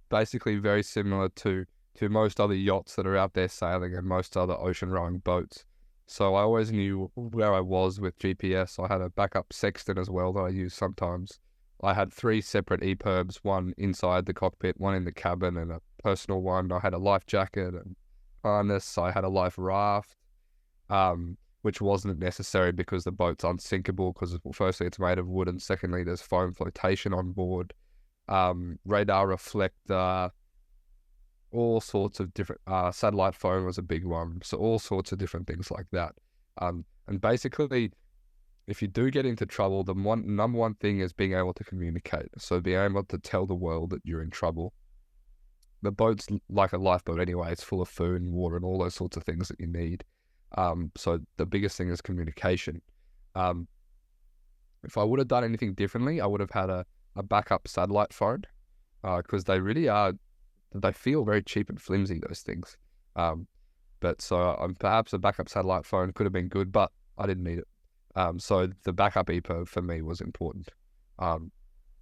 basically very similar to most other yachts that are out there sailing and most other ocean rowing boats. So I always knew where I was with GPS. I had a backup sextant as well that I use sometimes. I had three separate EPIRBs, one inside the cockpit, one in the cabin, and a personal one. I had a life jacket and harness. I had a life raft, which wasn't necessary because the boat's unsinkable because firstly it's made of wood and secondly there's foam flotation on board. Radar reflector, all sorts of different, satellite phone was a big one. So all sorts of different things like that. And basically, if you do get into trouble, the number one thing is being able to communicate. So being able to tell the world that you're in trouble. The boat's like a lifeboat anyway. It's full of food and water and all those sorts of things that you need. So the biggest thing is communication. If I would have done anything differently, I would have had a backup satellite phone, because they really are, they feel very cheap and flimsy, those things. But so perhaps a backup satellite phone could have been good, but I didn't need it. So the backup EPO for me was important.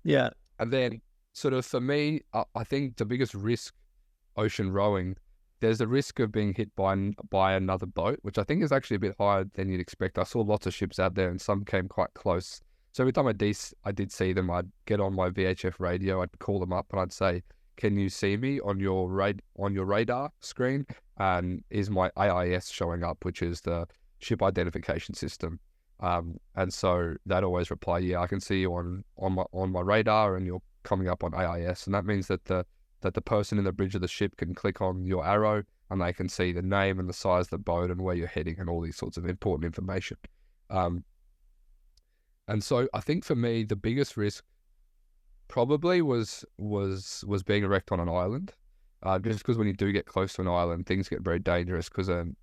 Yeah. And then sort of for me, I think the biggest risk ocean rowing, there's the risk of being hit by another boat, which I think is actually a bit higher than you'd expect. I saw lots of ships out there and some came quite close. So every time I did see them, I'd get on my VHF radio, I'd call them up and I'd say, can you see me on your radar screen? And is my AIS showing up, which is the ship identification system? And so they'd always reply, yeah, I can see you on my radar and you're coming up on AIS. And that means that the person in the bridge of the ship can click on your arrow and they can see the name and the size of the boat and where you're heading and all these sorts of important information. And so I think for me, the biggest risk probably was being wrecked on an island. Just because when you do get close to an island, things get very dangerous because an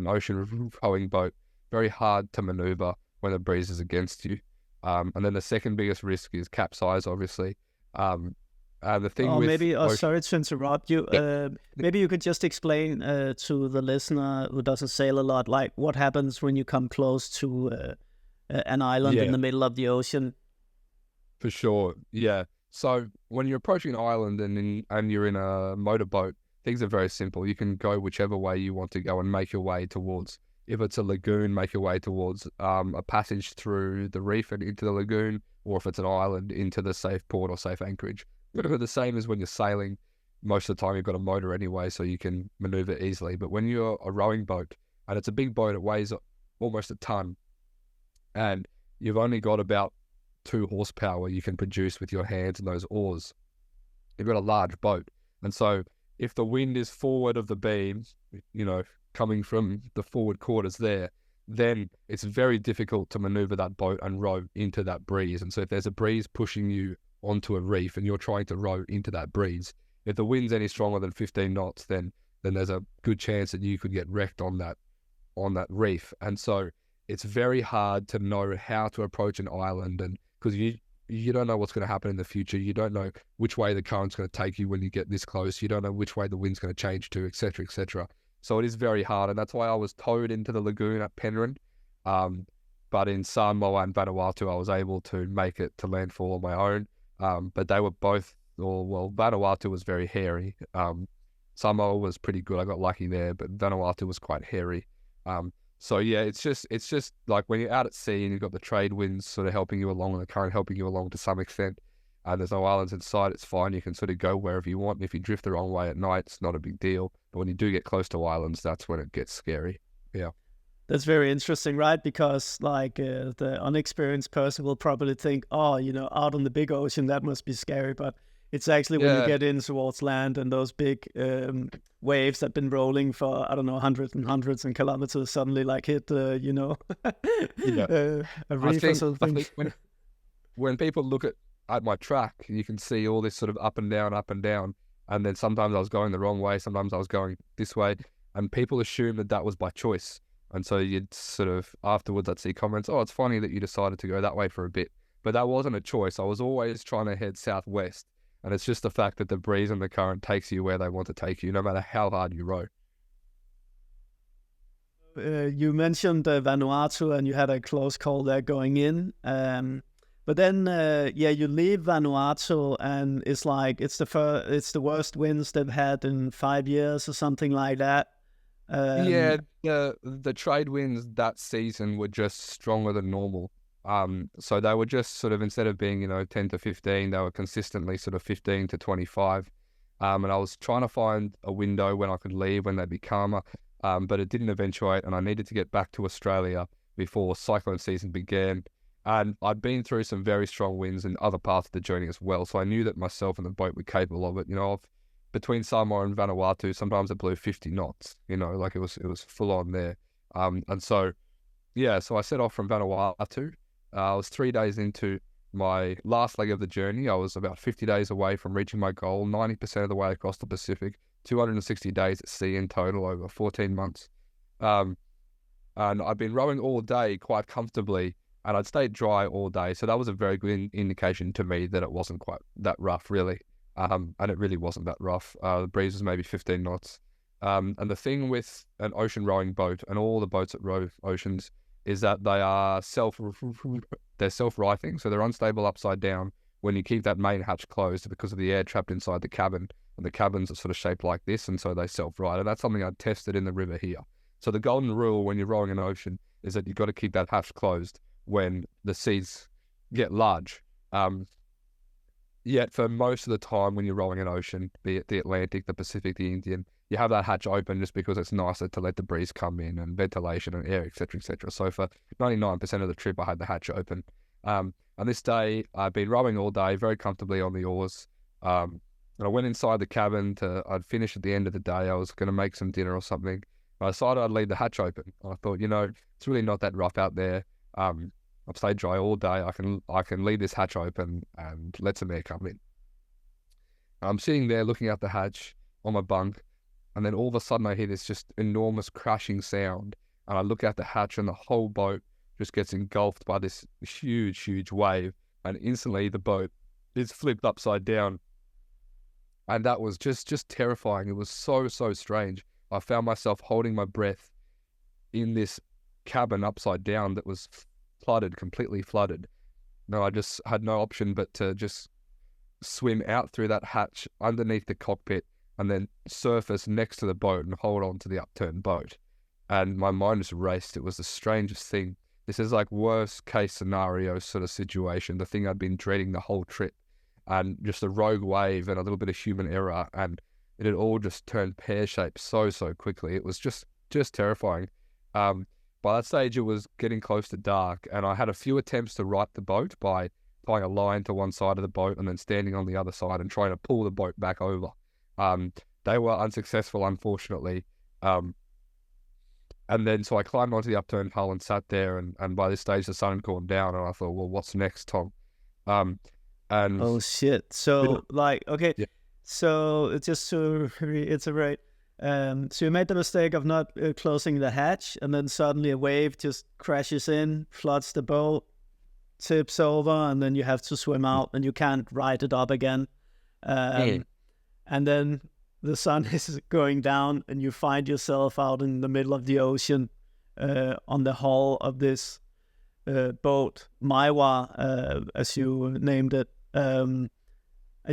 ocean rowing boat, very hard to maneuver when the breeze is against you. And then the second biggest risk is capsize, obviously. And the thing sorry to interrupt you. Maybe you could just explain to the listener who doesn't sail a lot, like what happens when you come close to an island in the middle of the ocean. For sure, yeah. So when you're approaching an island and you're in a motorboat, things are very simple. You can go whichever way you want to go and make your way towards. If it's a lagoon, make your way towards a passage through the reef and into the lagoon, or if it's an island, into the safe port or safe anchorage. The same as when you're sailing. Most of the time you've got a motor anyway, so you can maneuver easily. But when you're a rowing boat, and it's a big boat, it weighs almost a ton, and you've only got about 2 horsepower you can produce with your hands and those oars. You've got a large boat. And so if the wind is forward of the beam, coming from the forward quarters there, then it's very difficult to maneuver that boat and row into that breeze. And so if there's a breeze pushing you onto a reef and you're trying to row into that breeze, if the wind's any stronger than 15 knots, then there's a good chance that you could get wrecked on that reef. And so it's very hard to know how to approach an island, and because you don't know what's going to happen in the future. You don't know which way the current's going to take you when you get this close. You don't know which way the wind's going to change to, etc., etc. So it is very hard, and that's why I was towed into the lagoon at Penryn. But in Samoa and Vanuatu, I was able to make it to landfall on my own. But they were both, Vanuatu was very hairy. Samoa was pretty good. I got lucky there, but Vanuatu was quite hairy. So yeah, it's just like when you're out at sea and you've got the trade winds sort of helping you along and the current helping you along to some extent, and there's no islands in sight, it's fine. You can sort of go wherever you want. And if you drift the wrong way at night, it's not a big deal. But when you do get close to islands, that's when it gets scary. Yeah. That's very interesting, right? Because the unexperienced person will probably think, out on the big ocean, that must be scary. But it's actually when you get in towards land and those big waves that have been rolling for, I don't know, hundreds and hundreds of kilometers suddenly hit, a reef or something. I think when people look at my track, you can see all this sort of up and down. And then sometimes I was going the wrong way. Sometimes I was going this way. And people assume that was by choice. And so you'd sort of, afterwards, I'd see comments, oh, it's funny that you decided to go that way for a bit. But that wasn't a choice. I was always trying to head southwest. And it's just the fact that the breeze and the current takes you where they want to take you, no matter how hard you row. you mentioned Vanuatu, and you had a close call there going in. But then, you leave Vanuatu, and it's like it's the worst winds they've had in 5 years or something like that. Yeah, the trade winds that season were just stronger than normal. So they were just sort of, instead of being 10 to 15, they were consistently sort of 15 to 25. And I was trying to find a window when I could leave when they'd be calmer, but it didn't eventuate, and I needed to get back to Australia before cyclone season began. And I'd been through some very strong winds in other parts of the journey as well, so I knew that myself and the boat were capable of it. Between Samoa and Vanuatu, sometimes it blew 50 knots. Like it was full on there. And so I set off from Vanuatu. I was 3 days into my last leg of the journey. I was about 50 days away from reaching my goal, 90% of the way across the Pacific, 260 days at sea in total over 14 months. And I'd been rowing all day quite comfortably, and I'd stayed dry all day. So that was a very good indication to me that it wasn't quite that rough, really. And it really wasn't that rough. The breeze was maybe 15 knots. And the thing with an ocean rowing boat and all the boats that row oceans is that they are self-righting, so they're unstable upside down when you keep that main hatch closed because of the air trapped inside the cabin. And the cabins are sort of shaped like this, and so they self-right. And that's something I tested in the river here. So the golden rule when you're rowing an ocean is that you've got to keep that hatch closed when the seas get large. Yet for most of the time when you're rowing an ocean, be it the Atlantic, the Pacific, the Indian, you have that hatch open just because it's nicer to let the breeze come in and ventilation and air, etc., etc. So for 99% of the trip, I had the hatch open. And this day, I'd been rowing all day very comfortably on the oars. And I went inside the cabin I'd finish at the end of the day. I was going to make some dinner or something. I decided I'd leave the hatch open. I thought, it's really not that rough out there. I've stayed dry all day. I can leave this hatch open and let some air come in. I'm sitting there looking out the hatch on my bunk, and then all of a sudden I hear this just enormous crashing sound, and I look out the hatch and the whole boat just gets engulfed by this huge, huge wave, and instantly the boat is flipped upside down. And that was just terrifying. It was so, so strange. I found myself holding my breath in this cabin upside down that was completely flooded. No, I just had no option but to just swim out through that hatch underneath the cockpit and then surface next to the boat and hold on to the upturned boat. And my mind just raced. It was the strangest thing. This is like worst case scenario sort of situation, the thing I'd been dreading the whole trip. And just a rogue wave and a little bit of human error, and it had all just turned pear-shaped so quickly. It was just terrifying. By that stage, it was getting close to dark, and I had a few attempts to right the boat by tying a line to one side of the boat and then standing on the other side and trying to pull the boat back over. They were unsuccessful, unfortunately. And then so I climbed onto the upturned hull and sat there, and by this stage, the sun had gone down, and I thought, well, what's next, Tom? And oh, shit. So, okay. Yeah. So, just to reiterate, so you made the mistake of not closing the hatch, and then suddenly a wave just crashes in, floods the boat, tips over, and then you have to swim out, and you can't right it up again. And then the sun is going down, and you find yourself out in the middle of the ocean on the hull of this boat, Maiwa, as you named it. And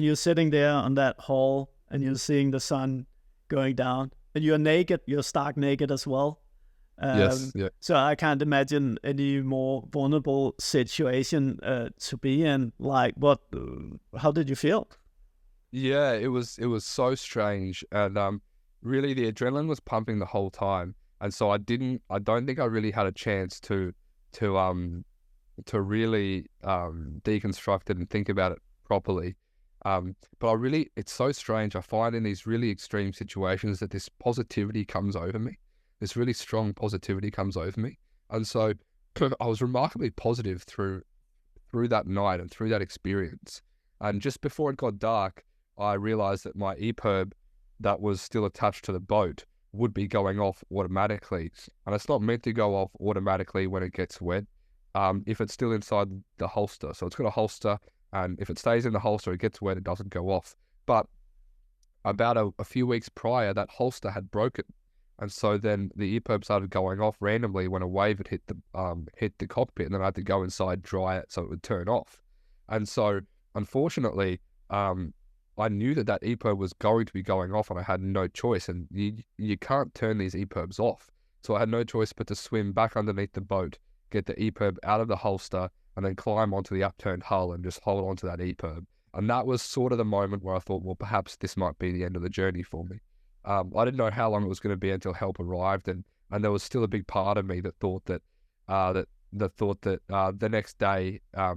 you're sitting there on that hull, and you're seeing the sun going down, and you're naked. You're stark naked as well. Yes. Yeah. So I can't imagine any more vulnerable situation to be in. Like, how did you feel? Yeah, it was so strange, and really the adrenaline was pumping the whole time, and so I don't think I really had a chance to really deconstruct it and think about it properly. But it's so strange. I find in these really extreme situations that this positivity comes over me. This really strong positivity comes over me. And so I was remarkably positive through that night and through that experience. And just before it got dark, I realized that my EPIRB that was still attached to the boat would be going off automatically. And it's not meant to go off automatically when it gets wet. If it's still inside the holster. So it's got a holster, and if it stays in the holster, it gets wet, it doesn't go off. But about a few weeks prior, that holster had broken. And so then the EPIRB started going off randomly when a wave had hit the cockpit, and then I had to go inside, dry it so it would turn off. And so unfortunately, I knew that EPIRB was going to be going off, and I had no choice. And you can't turn these EPIRBs off. So I had no choice but to swim back underneath the boat, get the EPIRB out of the holster, and then climb onto the upturned hull and just hold onto that EPIRB. And that was sort of the moment where I thought, well, perhaps this might be the end of the journey for me. I didn't know how long it was going to be until help arrived, and there was still a big part of me that thought that the next day I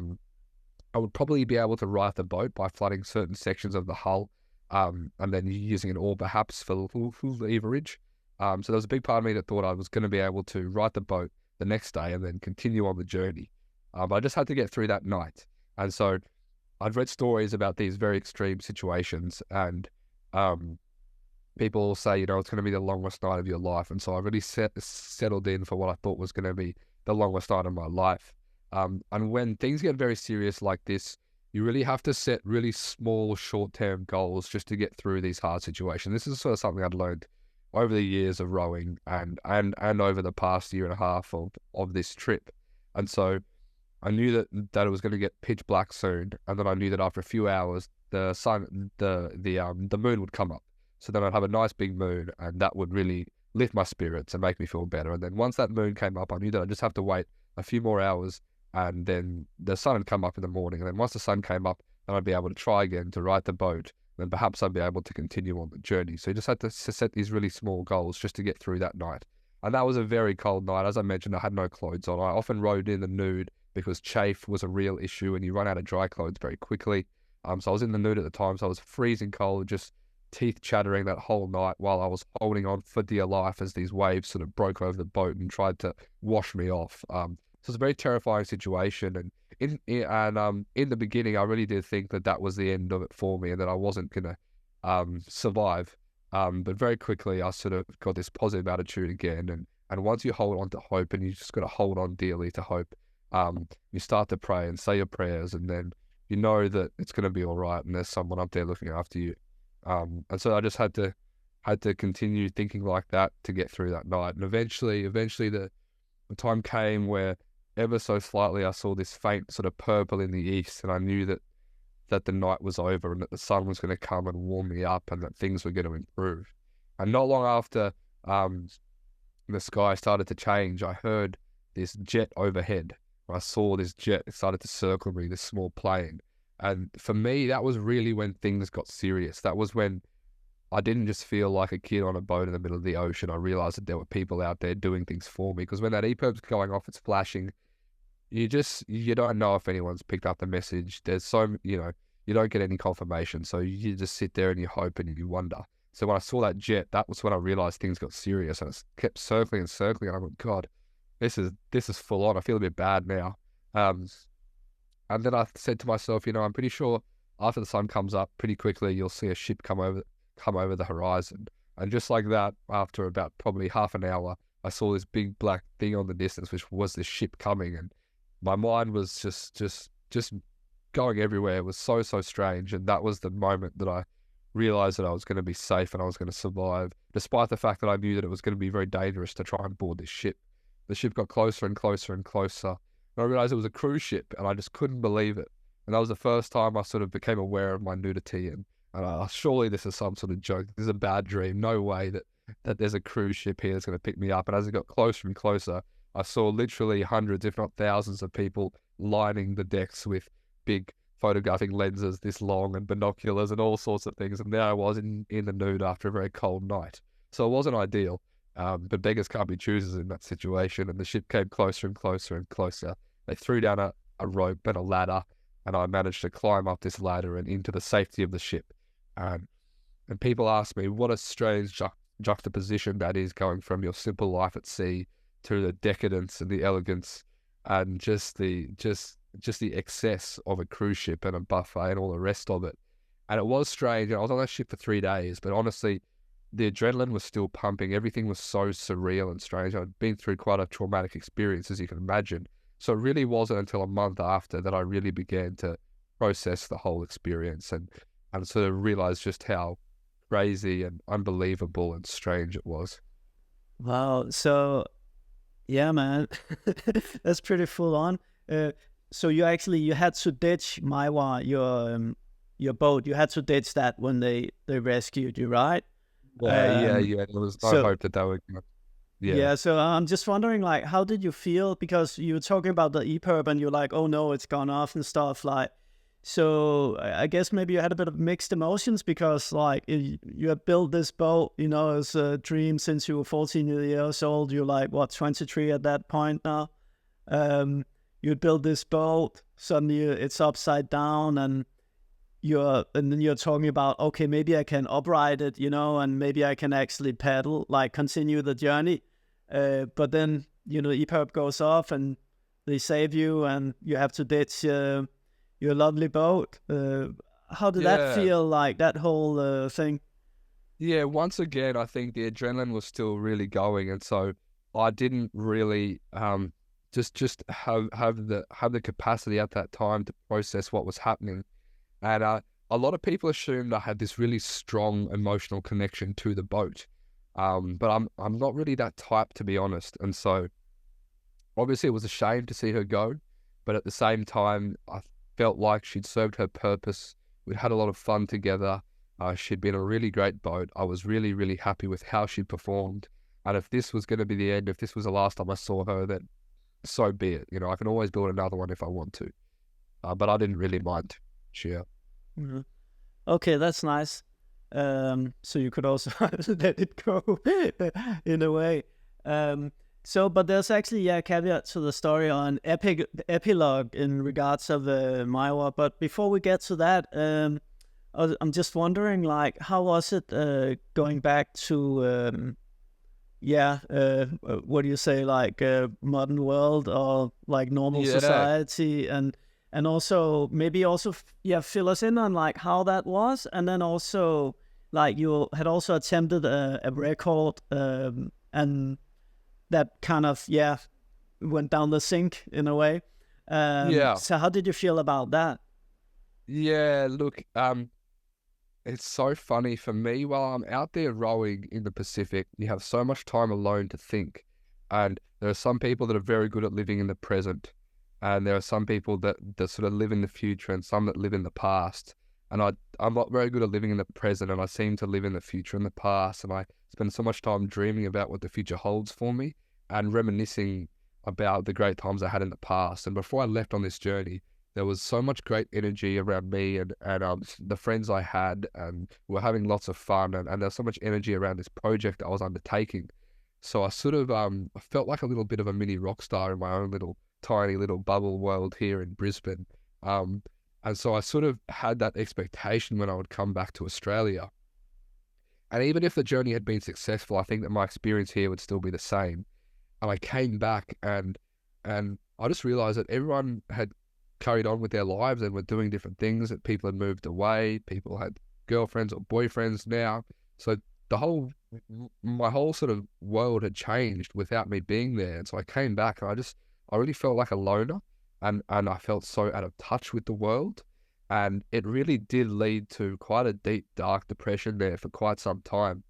would probably be able to right the boat by flooding certain sections of the hull, and then using an oar perhaps for leverage. So there was a big part of me that thought I was going to be able to right the boat the next day and then continue on the journey. But I just had to get through that night. And so I'd read stories about these very extreme situations, and people say, it's going to be the longest night of your life. And so I really settled in for what I thought was going to be the longest night of my life. And when things get very serious like this, you really have to set really small, short-term goals just to get through these hard situations. This is sort of something I'd learned over the years of rowing and over the past year and a half of this trip. And so I knew that it was going to get pitch black soon, and then I knew that after a few hours, the moon would come up. So then I'd have a nice big moon, and that would really lift my spirits and make me feel better. And then once that moon came up, I knew that I'd just have to wait a few more hours, and then the sun would come up in the morning. And then once the sun came up, then I'd be able to try again to right the boat. Then perhaps I'd be able to continue on the journey. So you just had to set these really small goals just to get through that night. And that was a very cold night. As I mentioned, I had no clothes on. I often rowed in the nude because chafe was a real issue and you run out of dry clothes very quickly. So I was in the nude at the time, so I was freezing cold, just teeth chattering that whole night while I was holding on for dear life as these waves sort of broke over the boat and tried to wash me off. So it's a very terrifying situation. And in the beginning, I really did think that was the end of it for me and that I wasn't going to survive. But very quickly, I sort of got this positive attitude again. And once you hold on to hope, and you just got to hold on dearly to hope, you start to pray and say your prayers, and then you know that it's going to be all right and there's someone up there looking after you. And so I just had to continue thinking like that to get through that night. And eventually the time came where ever so slightly I saw this faint sort of purple in the east, and I knew that the night was over and that the sun was going to come and warm me up and that things were going to improve. And not long after the sky started to change, I heard this jet overhead. I saw this jet. It started to circle me, this small plane. And for me, that was really when things got serious. That was when I didn't just feel like a kid on a boat in the middle of the ocean. I realized that there were people out there doing things for me. Because when that EPIRB's going off, it's flashing. You don't know if anyone's picked up the message. There's you don't get any confirmation. So you just sit there and you hope and you wonder. So when I saw that jet, that was when I realized things got serious, and it kept circling and circling. And I went, God, this is full on. I feel a bit bad now. And then I said to myself, I'm pretty sure after the sun comes up pretty quickly, you'll see a ship come over the horizon. And just like that, after about probably half an hour, I saw this big black thing on the distance, which was this ship coming. And my mind was just going everywhere. It was so strange. And that was the moment that I realized that I was going to be safe and I was going to survive, despite the fact that I knew that it was going to be very dangerous to try and board this ship. The ship got closer and closer and closer. And I realized it was a cruise ship, and I just couldn't believe it. And that was the first time I sort of became aware of my nudity. And surely this is some sort of joke. This is a bad dream. No way that there's a cruise ship here that's going to pick me up. And as it got closer and closer, I saw literally hundreds, if not thousands of people lining the decks with big photographic lenses this long and binoculars and all sorts of things. And there I was in the nude after a very cold night. So it wasn't ideal. But beggars can't be choosers in that situation. And the ship came closer and closer and closer. They threw down a rope and a ladder, and I managed to climb up this ladder and into the safety of the ship. And people ask me, what a strange juxtaposition that is, going from your simple life at sea to the decadence and the elegance and just the excess of a cruise ship and a buffet and all the rest of it. And it was strange. I was on that ship for 3 days, but honestly, the adrenaline was still pumping. Everything was so surreal and strange. I'd been through quite a traumatic experience, as you can imagine. So it really wasn't until a month after that I really began to process the whole experience and sort of realize just how crazy and unbelievable and strange it was. Wow. So yeah, man, that's pretty full on. So you had to ditch Maiwa, your boat. You had to ditch that when they rescued you, right? Um, Yeah. There was no so hope that they were gonna, yeah. yeah, so I'm just wondering, like, how did you feel? Because you were talking about the EPIRB and you're like, oh no, it's gone off and stuff. Like, so I guess maybe you had a bit of mixed emotions because, like, you had built this boat, as a dream since you were 14 years old. You're like, what, 23 at that point now? Um, you build this boat, suddenly it's upside down, and then you're talking about, okay, maybe I can upright it, and maybe I can actually paddle, like continue the journey. But then EPIRB goes off and they save you, and you have to ditch your lovely boat. How did that Yeah. feel, like that whole thing? Yeah, once again, I think the adrenaline was still really going, and so I didn't really just have the capacity at that time to process what was happening. And a lot of people assumed I had this really strong emotional connection to the boat, but I'm not really that type, to be honest. And so obviously it was a shame to see her go, but at the same time I felt like she'd served her purpose. We'd had a lot of fun together. She'd been a really great boat. I was really, really happy with how she performed. And if this was going to be the end, if this was the last time I saw her, then so be it. I can always build another one if I want to. But I didn't really mind. Yeah. Mhm. Okay, that's nice. So you could also let it go in a way. But there's actually a caveat to the story on epilogue in regards of Maiwa. But before we get to that, I'm just wondering, like, how was it going back to what do you say, like modern world or like normal Yeah. society, and also maybe also fill us in on like how that was, and then also like you had also attempted a record, and that kind of went down the sink in a way. Yeah. So how did you feel about that? Yeah. Look, it's so funny for me while I'm out there rowing in the Pacific, you have so much time alone to think. And there are some people that are very good at living in the present. And there are some people that sort of live in the future and some that live in the past. And I'm not very good at living in the present, and I seem to live in the future and the past. And I spend so much time dreaming about what the future holds for me and reminiscing about the great times I had in the past. And before I left on this journey, there was so much great energy around me and the friends I had, and we were having lots of fun, and there's so much energy around this project I was undertaking. So I sort of I felt like a little bit of a mini rock star in my own little tiny little bubble world here in Brisbane. And so I sort of had that expectation when I would come back to Australia. And even if the journey had been successful, I think that my experience here would still be the same. And I came back and I just realized that everyone had carried on with their lives and were doing different things, that people had moved away, people had girlfriends or boyfriends now. So my whole sort of world had changed without me being there. And so I came back and I really felt like a loner, and I felt so out of touch with the world. And it really did lead to quite a deep, dark depression there for quite some time.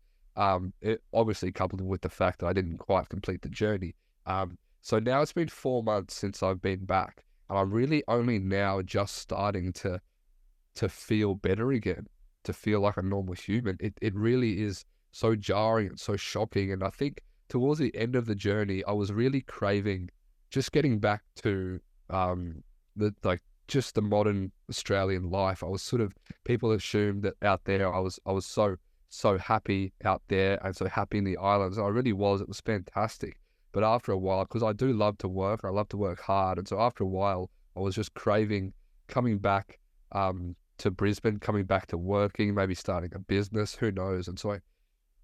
It obviously coupled with the fact that I didn't quite complete the journey. So now it's been 4 months since I've been back, and I'm really only now just starting to feel better again, to feel like a normal human. It really is so jarring and so shocking. And I think towards the end of the journey, I was really craving just getting back to just the modern Australian life. I was sort of, people assumed that out there I was so happy out there and so happy in the islands. And I really was. It was fantastic. But after a while, because I do love to work, I love to work hard. And so after a while, I was just craving coming back to Brisbane, coming back to working, maybe starting a business, who knows. And so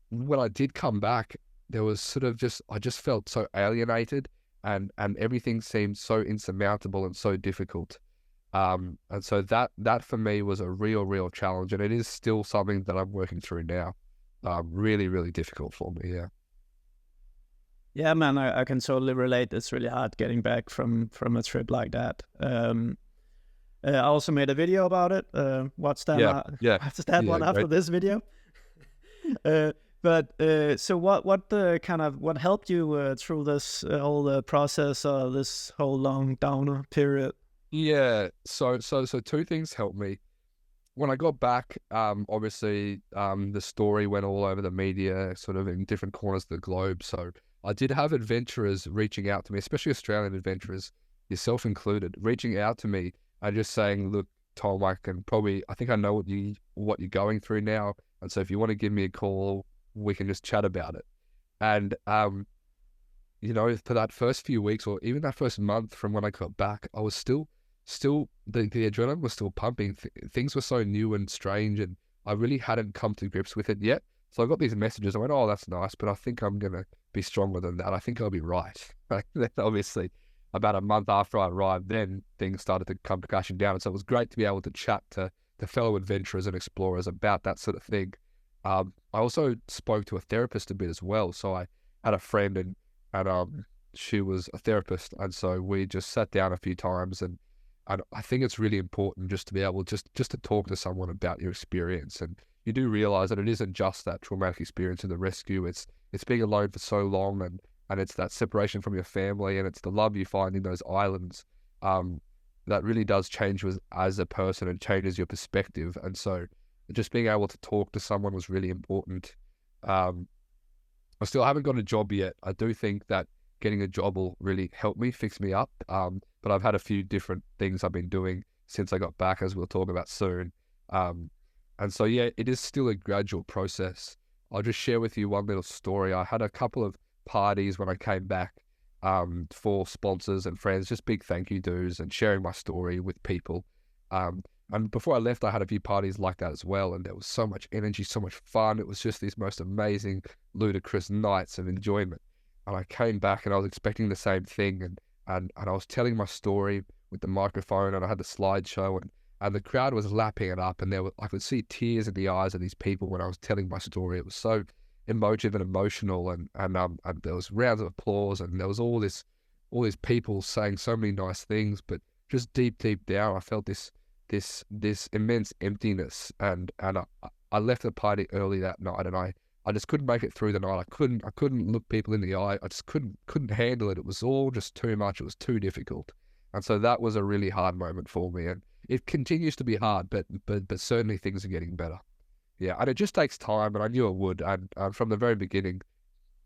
when I did come back, there was sort of I just felt so alienated, and everything seemed so insurmountable and so difficult. And so that for me was a real challenge, and it is still something that I'm working through now. Really, really difficult for me, yeah. Yeah, man, I can totally relate. It's really hard getting back from a trip like that. I also made a video about it. Watch that. Yeah, Watch that one after great. this video. uh, But so what helped you through this whole process, this whole long downer period? Yeah. So two things helped me. When I got back, obviously, the story went all over the media, sort of in different corners of the globe. So I did have adventurers reaching out to me, especially Australian adventurers, yourself included, reaching out to me and just saying, "Look, Tom, I think I know what you're going through now, and so if you want to give me a call, we can just chat about it." And for that first few weeks or even that first month from when I got back, I was still the adrenaline was still pumping. Things were so new and strange, and I really hadn't come to grips with it yet. So I got these messages. I went, "Oh, that's nice, but I think I'm gonna be stronger than that. I think I'll be right." Then obviously, about a month after I arrived, then things started to come crashing down. And so it was great to be able to chat to fellow adventurers and explorers about that sort of thing. I also spoke to a therapist a bit as well. So I had a friend, and she was a therapist, and so we just sat down a few times, and I think it's really important just to be able just to talk to someone about your experience. And you do realize that it isn't just that traumatic experience in the rescue. It's being alone for so long, and it's that separation from your family, and it's the love you find in those islands that really does change you as a person and changes your perspective. And so just being able to talk to someone was really important. I still haven't got a job yet. I do think that getting a job will really help me, fix me up. But I've had a few different things I've been doing since I got back, as we'll talk about soon. And so, yeah, it is still a gradual process. I'll just share with you one little story. I had a couple of parties when I came back for sponsors and friends, just big thank you dues and sharing my story with people. And before I left, I had a few parties like that as well. And there was so much energy, so much fun. It was just these most amazing, ludicrous nights of enjoyment. And I came back and I was expecting the same thing. And I was telling my story with the microphone, and I had the slideshow, and the crowd was lapping it up. And I could see tears in the eyes of these people when I was telling my story. It was so emotive and emotional. And there was rounds of applause, and there was all these people saying so many nice things. But just deep down, I felt this immense emptiness, and I left the party early that night, and I just couldn't make it through the night. I couldn't look people in the eye. I just couldn't handle it. It was all just too much. It was too difficult, and so that was a really hard moment for me. And it continues to be hard, but certainly things are getting better. Yeah, and it just takes time, and I knew it would. And from the very beginning,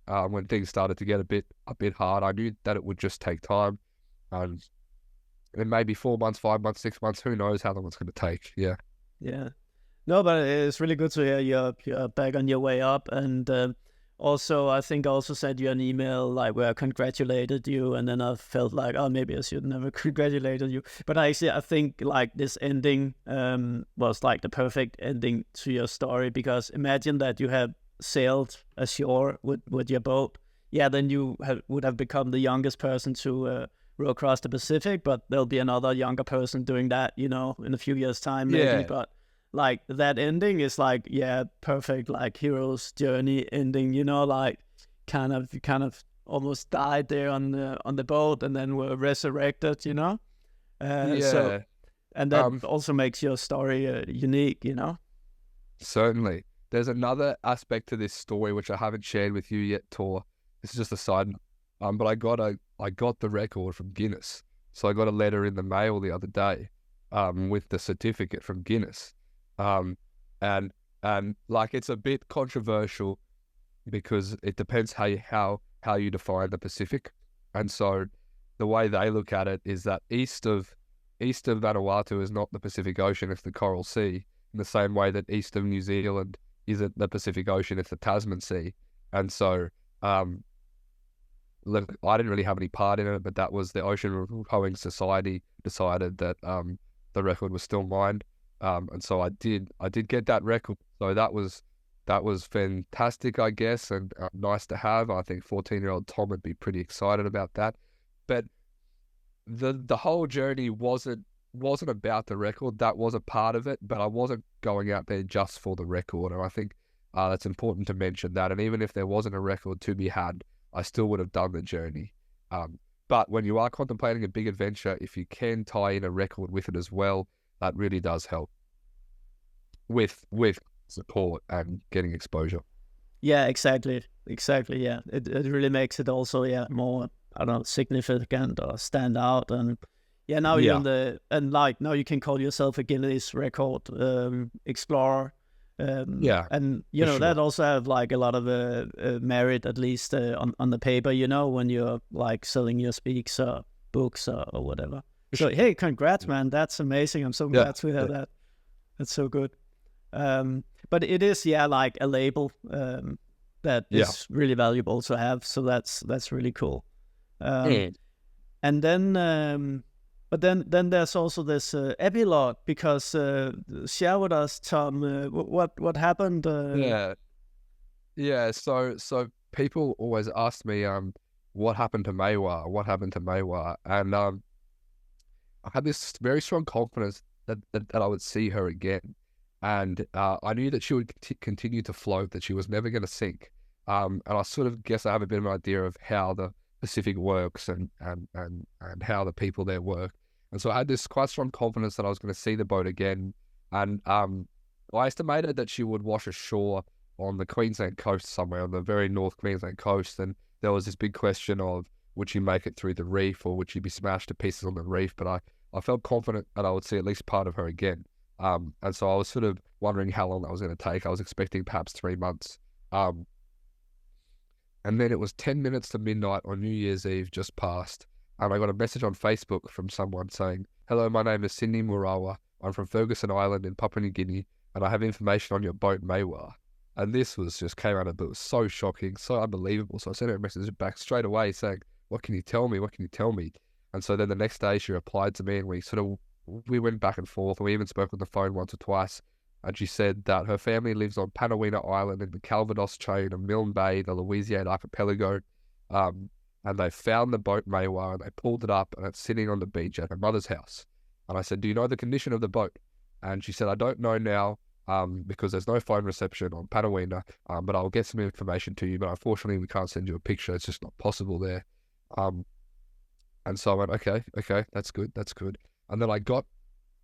when things started to get a bit hard, I knew that it would just take time. And maybe 4 months, 5 months, 6 months, who knows how long it's going to take. Yeah. Yeah. No, but it's really good to hear you're back on your way up. And also, I think I also sent you an email like where I congratulated you. And then I felt like, oh, maybe I should never congratulated you. But I think like this ending was like the perfect ending to your story, because imagine that you had sailed ashore with your boat. Yeah, then you would have become the youngest person to row across the Pacific, but there'll be another younger person doing that, in a few years' time, maybe. Yeah. But like that ending is like, yeah, perfect, like hero's journey ending, like kind of almost died there on the boat and then were resurrected, Yeah. So, and that also makes your story unique, Certainly. There's another aspect to this story which I haven't shared with you yet, Tor. This is just a side note. But I got the record from Guinness. So I got a letter in the mail the other day, with the certificate from Guinness. And like, it's a bit controversial because it depends how you define the Pacific. And so the way they look at it is that east of Vanuatu is not the Pacific Ocean, it's the Coral Sea, in the same way that east of New Zealand isn't the Pacific Ocean, it's the Tasman Sea. And so look, I didn't really have any part in it, but that was the Ocean Rowing Society decided that the record was still mine, and so I did get that record. So that was fantastic, I guess, and nice to have. I think 14-year-old Tom would be pretty excited about that. But the whole journey wasn't about the record. That was a part of it, but I wasn't going out there just for the record, and I think that's important to mention that. And even if there wasn't a record to be had, I still would have done the journey. But when you are contemplating a big adventure, if you can tie in a record with it as well, that really does help with support and getting exposure. Yeah, exactly. Exactly. Yeah. It really makes it also, yeah, more, I don't know, significant or stand out. And yeah, now you're Yeah, on like now you can call yourself a Guinness record explorer. yeah, And, for that sure. also have like a lot of merit, at least on the paper, when you're like selling your speaks or books or whatever. For So, sure. hey, congrats, man. That's amazing. I'm so Yeah, glad to hear yeah, that. That's so good. But it is, yeah, like a label that yeah. is really valuable to have. So that's really cool. Um, Mm. and then, but then there's also this epilogue because share with us, Tom, what happened. Yeah, yeah. So people always ask me, what happened to Maywa? What happened to Maywa? And I had this very strong confidence that I would see her again, and I knew that she would continue to float, that she was never going to sink. And I sort of guess I have a bit of an idea of how the Pacific works and how the people there work. And so I had this quite strong confidence that I was going to see the boat again. And I estimated that she would wash ashore on the Queensland coast somewhere, on the very North Queensland coast. And there was this big question of, would she make it through the reef, or would she be smashed to pieces on the reef? But I felt confident that I would see at least part of her again. And so I was sort of wondering how long that was going to take. I was expecting perhaps 3 months. Um, and then it was 10 minutes to midnight on New Year's Eve just passed. And I got a message on Facebook from someone saying, "Hello, my name is Cindy Murawa. I'm from Ferguson Island in Papua New Guinea, and I have information on your boat, Maywa." And this was just came out of it was so shocking, so unbelievable. So I sent her a message back straight away saying, "What can you tell me? What can you tell me?" And so then the next day she replied to me, and we went back and forth. And we even spoke on the phone once or twice. And she said that her family lives on Panawina Island in the Calvados chain of Milne Bay, the Louisiana archipelago. Um, and they found the boat Maywa, and they pulled it up, and it's sitting on the beach at her mother's house. And I said, "Do you know the condition of the boat?" And she said, "I don't know now, because there's no phone reception on Panawina, but I'll get some information to you. But unfortunately, we can't send you a picture. It's just not possible there." Um, and so I went, okay, that's good, that's good. And then I got,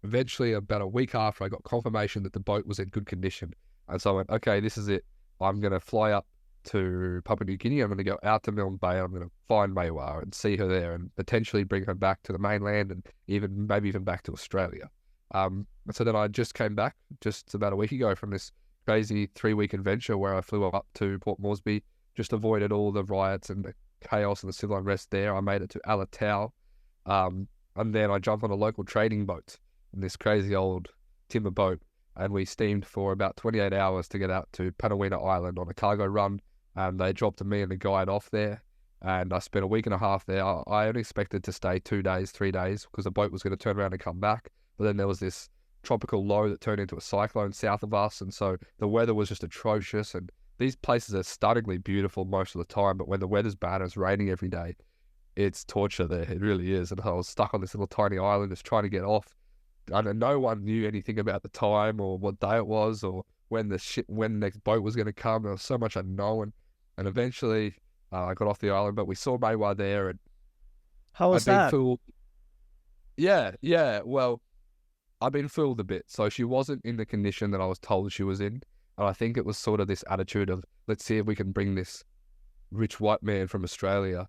eventually, about a week after, I got confirmation that the boat was in good condition. And so I went, okay, this is it. I'm going to fly up to Papua New Guinea. I'm going to go out to Milne Bay. I'm going to find Maywa and see her there and potentially bring her back to the mainland and maybe even back to Australia. So then I just came back just about a week ago from this crazy 3-week adventure where I flew up to Port Moresby, just avoided all the riots and the chaos and the civil unrest there. I made it to Alatau, and then I jumped on a local trading boat, in this crazy old timber boat, and we steamed for about 28 hours to get out to Panawina Island on a cargo run, and they dropped me and a guide off there, and I spent a week and a half there. I only expected to stay 2 days, 3 days, because the boat was going to turn around and come back, but then there was this tropical low that turned into a cyclone south of us, and so the weather was just atrocious, and these places are stunningly beautiful most of the time, but when the weather's bad and it's raining every day, it's torture there. It really is. And I was stuck on this little tiny island just trying to get off. And no one knew anything about the time or what day it was or when when the next boat was going to come. There was so much unknown. And eventually I got off the island, but we saw Maywa there, and How was I'd been that? fooled. Yeah. Well, I've been fooled a bit. So she wasn't in the condition that I was told she was in. And I think it was sort of this attitude of, let's see if we can bring this rich white man from Australia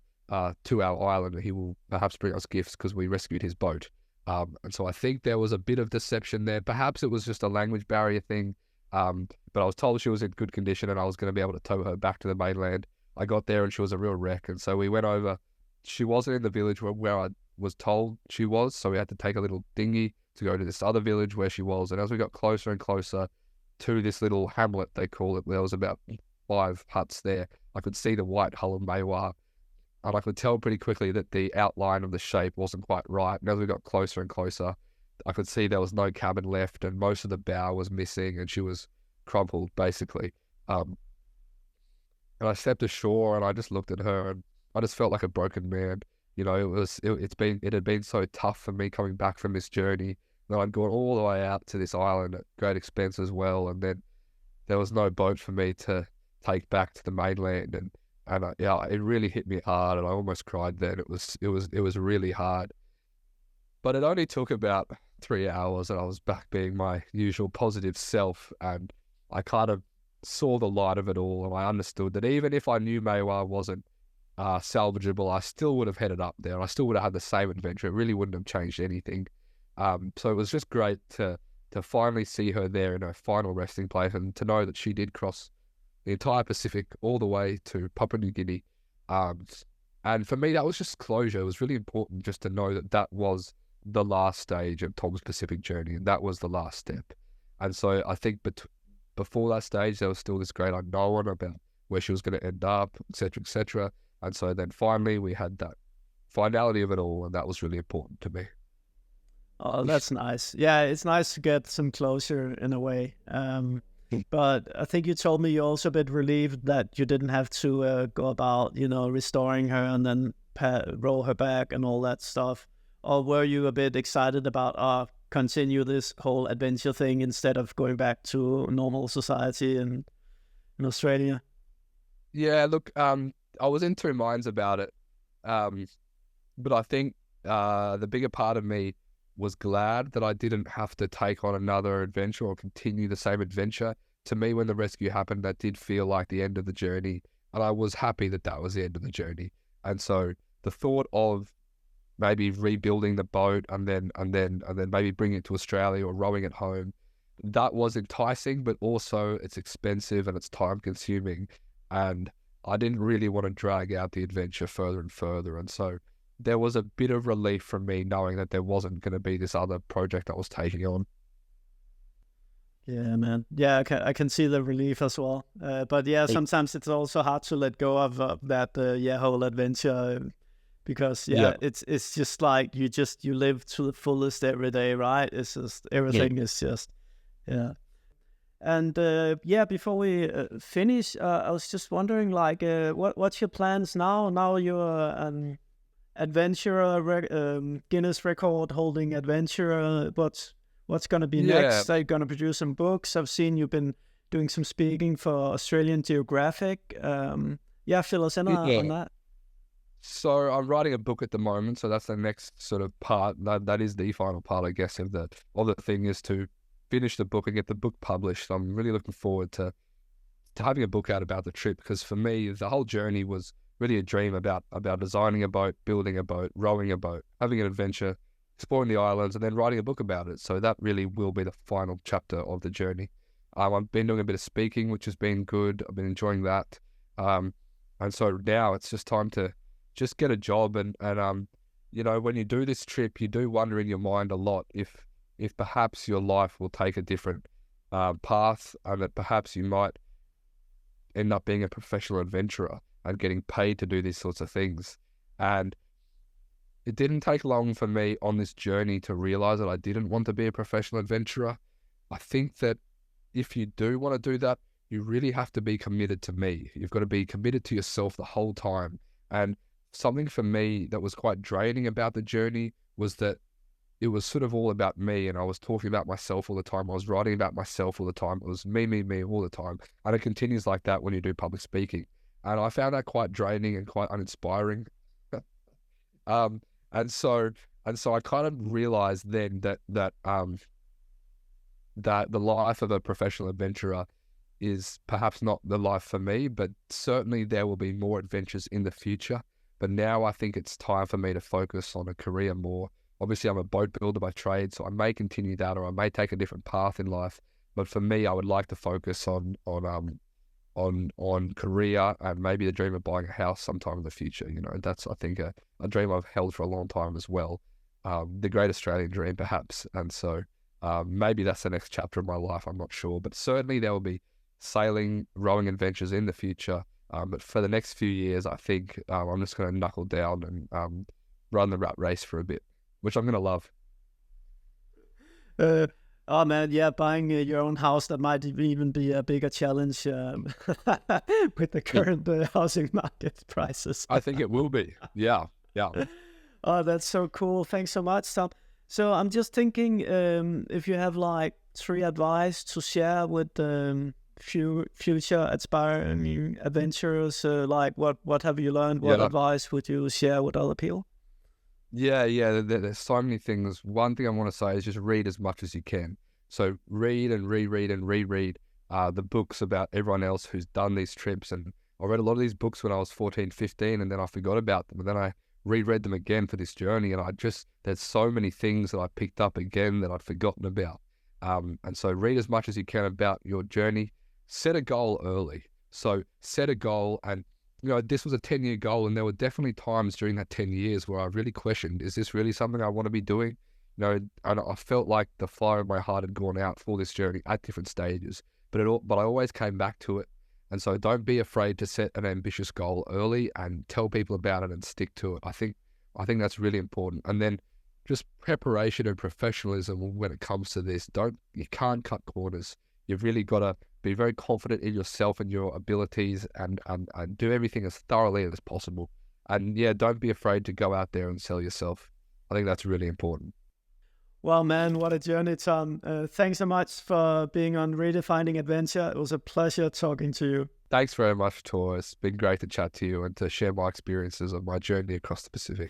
to our island. He will perhaps bring us gifts because we rescued his boat. And so I think there was a bit of deception there. Perhaps it was just a language barrier thing. But I was told she was in good condition and I was going to be able to tow her back to the mainland. I got there and she was a real wreck. And so we went over. She wasn't in the village where I was told she was. So we had to take a little dinghy to go to this other village where she was. And as we got closer and closer to this little hamlet, they call it, there was about 5 huts there. I could see the white hull of Maywa, and I could tell pretty quickly that the outline of the shape wasn't quite right. And as we got closer and closer, I could see there was no cabin left, and most of the bow was missing, and she was crumpled, basically. And I stepped ashore, and I just looked at her, and I just felt like a broken man. It had been so tough for me coming back from this journey that I'd gone all the way out to this island at great expense as well, and then there was no boat for me to take back to the mainland, and it really hit me hard, and I almost cried then. It was really hard, but it only took about 3 hours, and I was back being my usual positive self, and I kind of saw the light of it all, and I understood that even if I knew Maiwa wasn't salvageable, I still would have headed up there. I still would have had the same adventure. It really wouldn't have changed anything. So it was just great to finally see her there in her final resting place, and to know that she did cross the entire Pacific all the way to Papua New Guinea. And for me, that was just closure. It was really important just to know that that was the last stage of Tom's Pacific journey, and that was the last step. And so I think before that stage, there was still this great unknown about where she was going to end up, etc., etc. And so then finally we had that finality of it all, and that was really important to me. Oh, that's nice. Yeah, it's nice to get some closure in a way. But I think you told me you're also a bit relieved that you didn't have to go about, restoring her and then roll her back and all that stuff. Or were you a bit excited about continue this whole adventure thing instead of going back to normal society in Australia? Yeah, look, I was in two minds about it. But I think the bigger part of me was glad that I didn't have to take on another adventure or continue the same adventure. To me, when the rescue happened, that did feel like the end of the journey, and I was happy that that was the end of the journey. And so the thought of maybe rebuilding the boat and then maybe bringing it to Australia or rowing it home, that was enticing, but also it's expensive and it's time consuming, and I didn't really want to drag out the adventure further and further. And so there was a bit of relief from me knowing that there wasn't going to be this other project I was taking on. Yeah, man. Yeah, I can see the relief as well. But yeah, sometimes it's also hard to let go of that whole adventure, because it's just like you live to the fullest every day, right? It's just everything is just And before we finish, I was just wondering, like, what's your plans now? Now you're an adventurer, Guinness record holding adventurer. What's going to be next? Are you going to produce some books? I've seen you've been doing some speaking for Australian Geographic. Fill us in on that. So I'm writing a book at the moment. So that's the next sort of part. That is the final part, I guess, of the thing, is to finish the book and get the book published. I'm really looking forward to having a book out about the trip, because for me, the whole journey was really a dream about designing a boat, building a boat, rowing a boat, having an adventure, exploring the islands, and then writing a book about it. So that really will be the final chapter of the journey. I've been doing a bit of speaking, which has been good. I've been enjoying that. And so now it's just time to just get a job. And when you do this trip, you do wonder in your mind a lot if perhaps your life will take a different path, and that perhaps you might end up being a professional adventurer and getting paid to do these sorts of things. And it didn't take long for me on this journey to realize that I didn't want to be a professional adventurer. I think that if you do want to do that, you really have to be committed to me. You've got to be committed to yourself the whole time. And something for me that was quite draining about the journey was that it was sort of all about me, and I was talking about myself all the time. I was writing about myself all the time. It was me all the time. And it continues like that when you do public speaking. And I found that quite draining and quite uninspiring. And so I kind of realized then that the life of a professional adventurer is perhaps not the life for me, but certainly there will be more adventures in the future. But now I think it's time for me to focus on a career more. Obviously, I'm a boat builder by trade, so I may continue that, or I may take a different path in life. But for me, I would like to focus on career, and maybe the dream of buying a house sometime in the future. That's, I think, a dream I've held for a long time as well. The great Australian dream, perhaps. And so maybe that's the next chapter of my life. I'm not sure, but certainly there will be sailing, rowing adventures in the future. But for the next few years, I think I'm just going to knuckle down and run the rat race for a bit, which I'm going to love. Oh man, yeah, buying your own house, that might even be a bigger challenge with the current housing market prices. I think it will be. Yeah. Oh, that's so cool. Thanks so much, Tom. So I'm just thinking, if you have like 3 advice to share with future aspiring adventurers, like what have you learned? What advice would you share with other people? Yeah. There's so many things. One thing I want to say is just read as much as you can. So read and reread and reread. the books about everyone else who's done these trips. And I read a lot of these books when I was 14, 15, and then I forgot about them. And then I reread them again for this journey. And there's so many things that I picked up again that I'd forgotten about. And so read as much as you can about your journey. Set a goal early. So set a goal, and this was a 10-year goal, and there were definitely times during that 10 years where I really questioned, is this really something I want to be doing? And I felt like the fire of my heart had gone out for this journey at different stages, but I always came back to it. And so don't be afraid to set an ambitious goal early and tell people about it and stick to it. I think that's really important. And then just preparation and professionalism when it comes to this. You can't cut corners. You've really got to be very confident in yourself and your abilities, and do everything as thoroughly as possible. And yeah, don't be afraid to go out there and sell yourself. I think that's really important. Well, man, what a journey, Tom. Thanks so much for being on Redefining Adventure. It was a pleasure talking to you. Thanks very much, Tor. It's been great to chat to you and to share my experiences of my journey across the Pacific.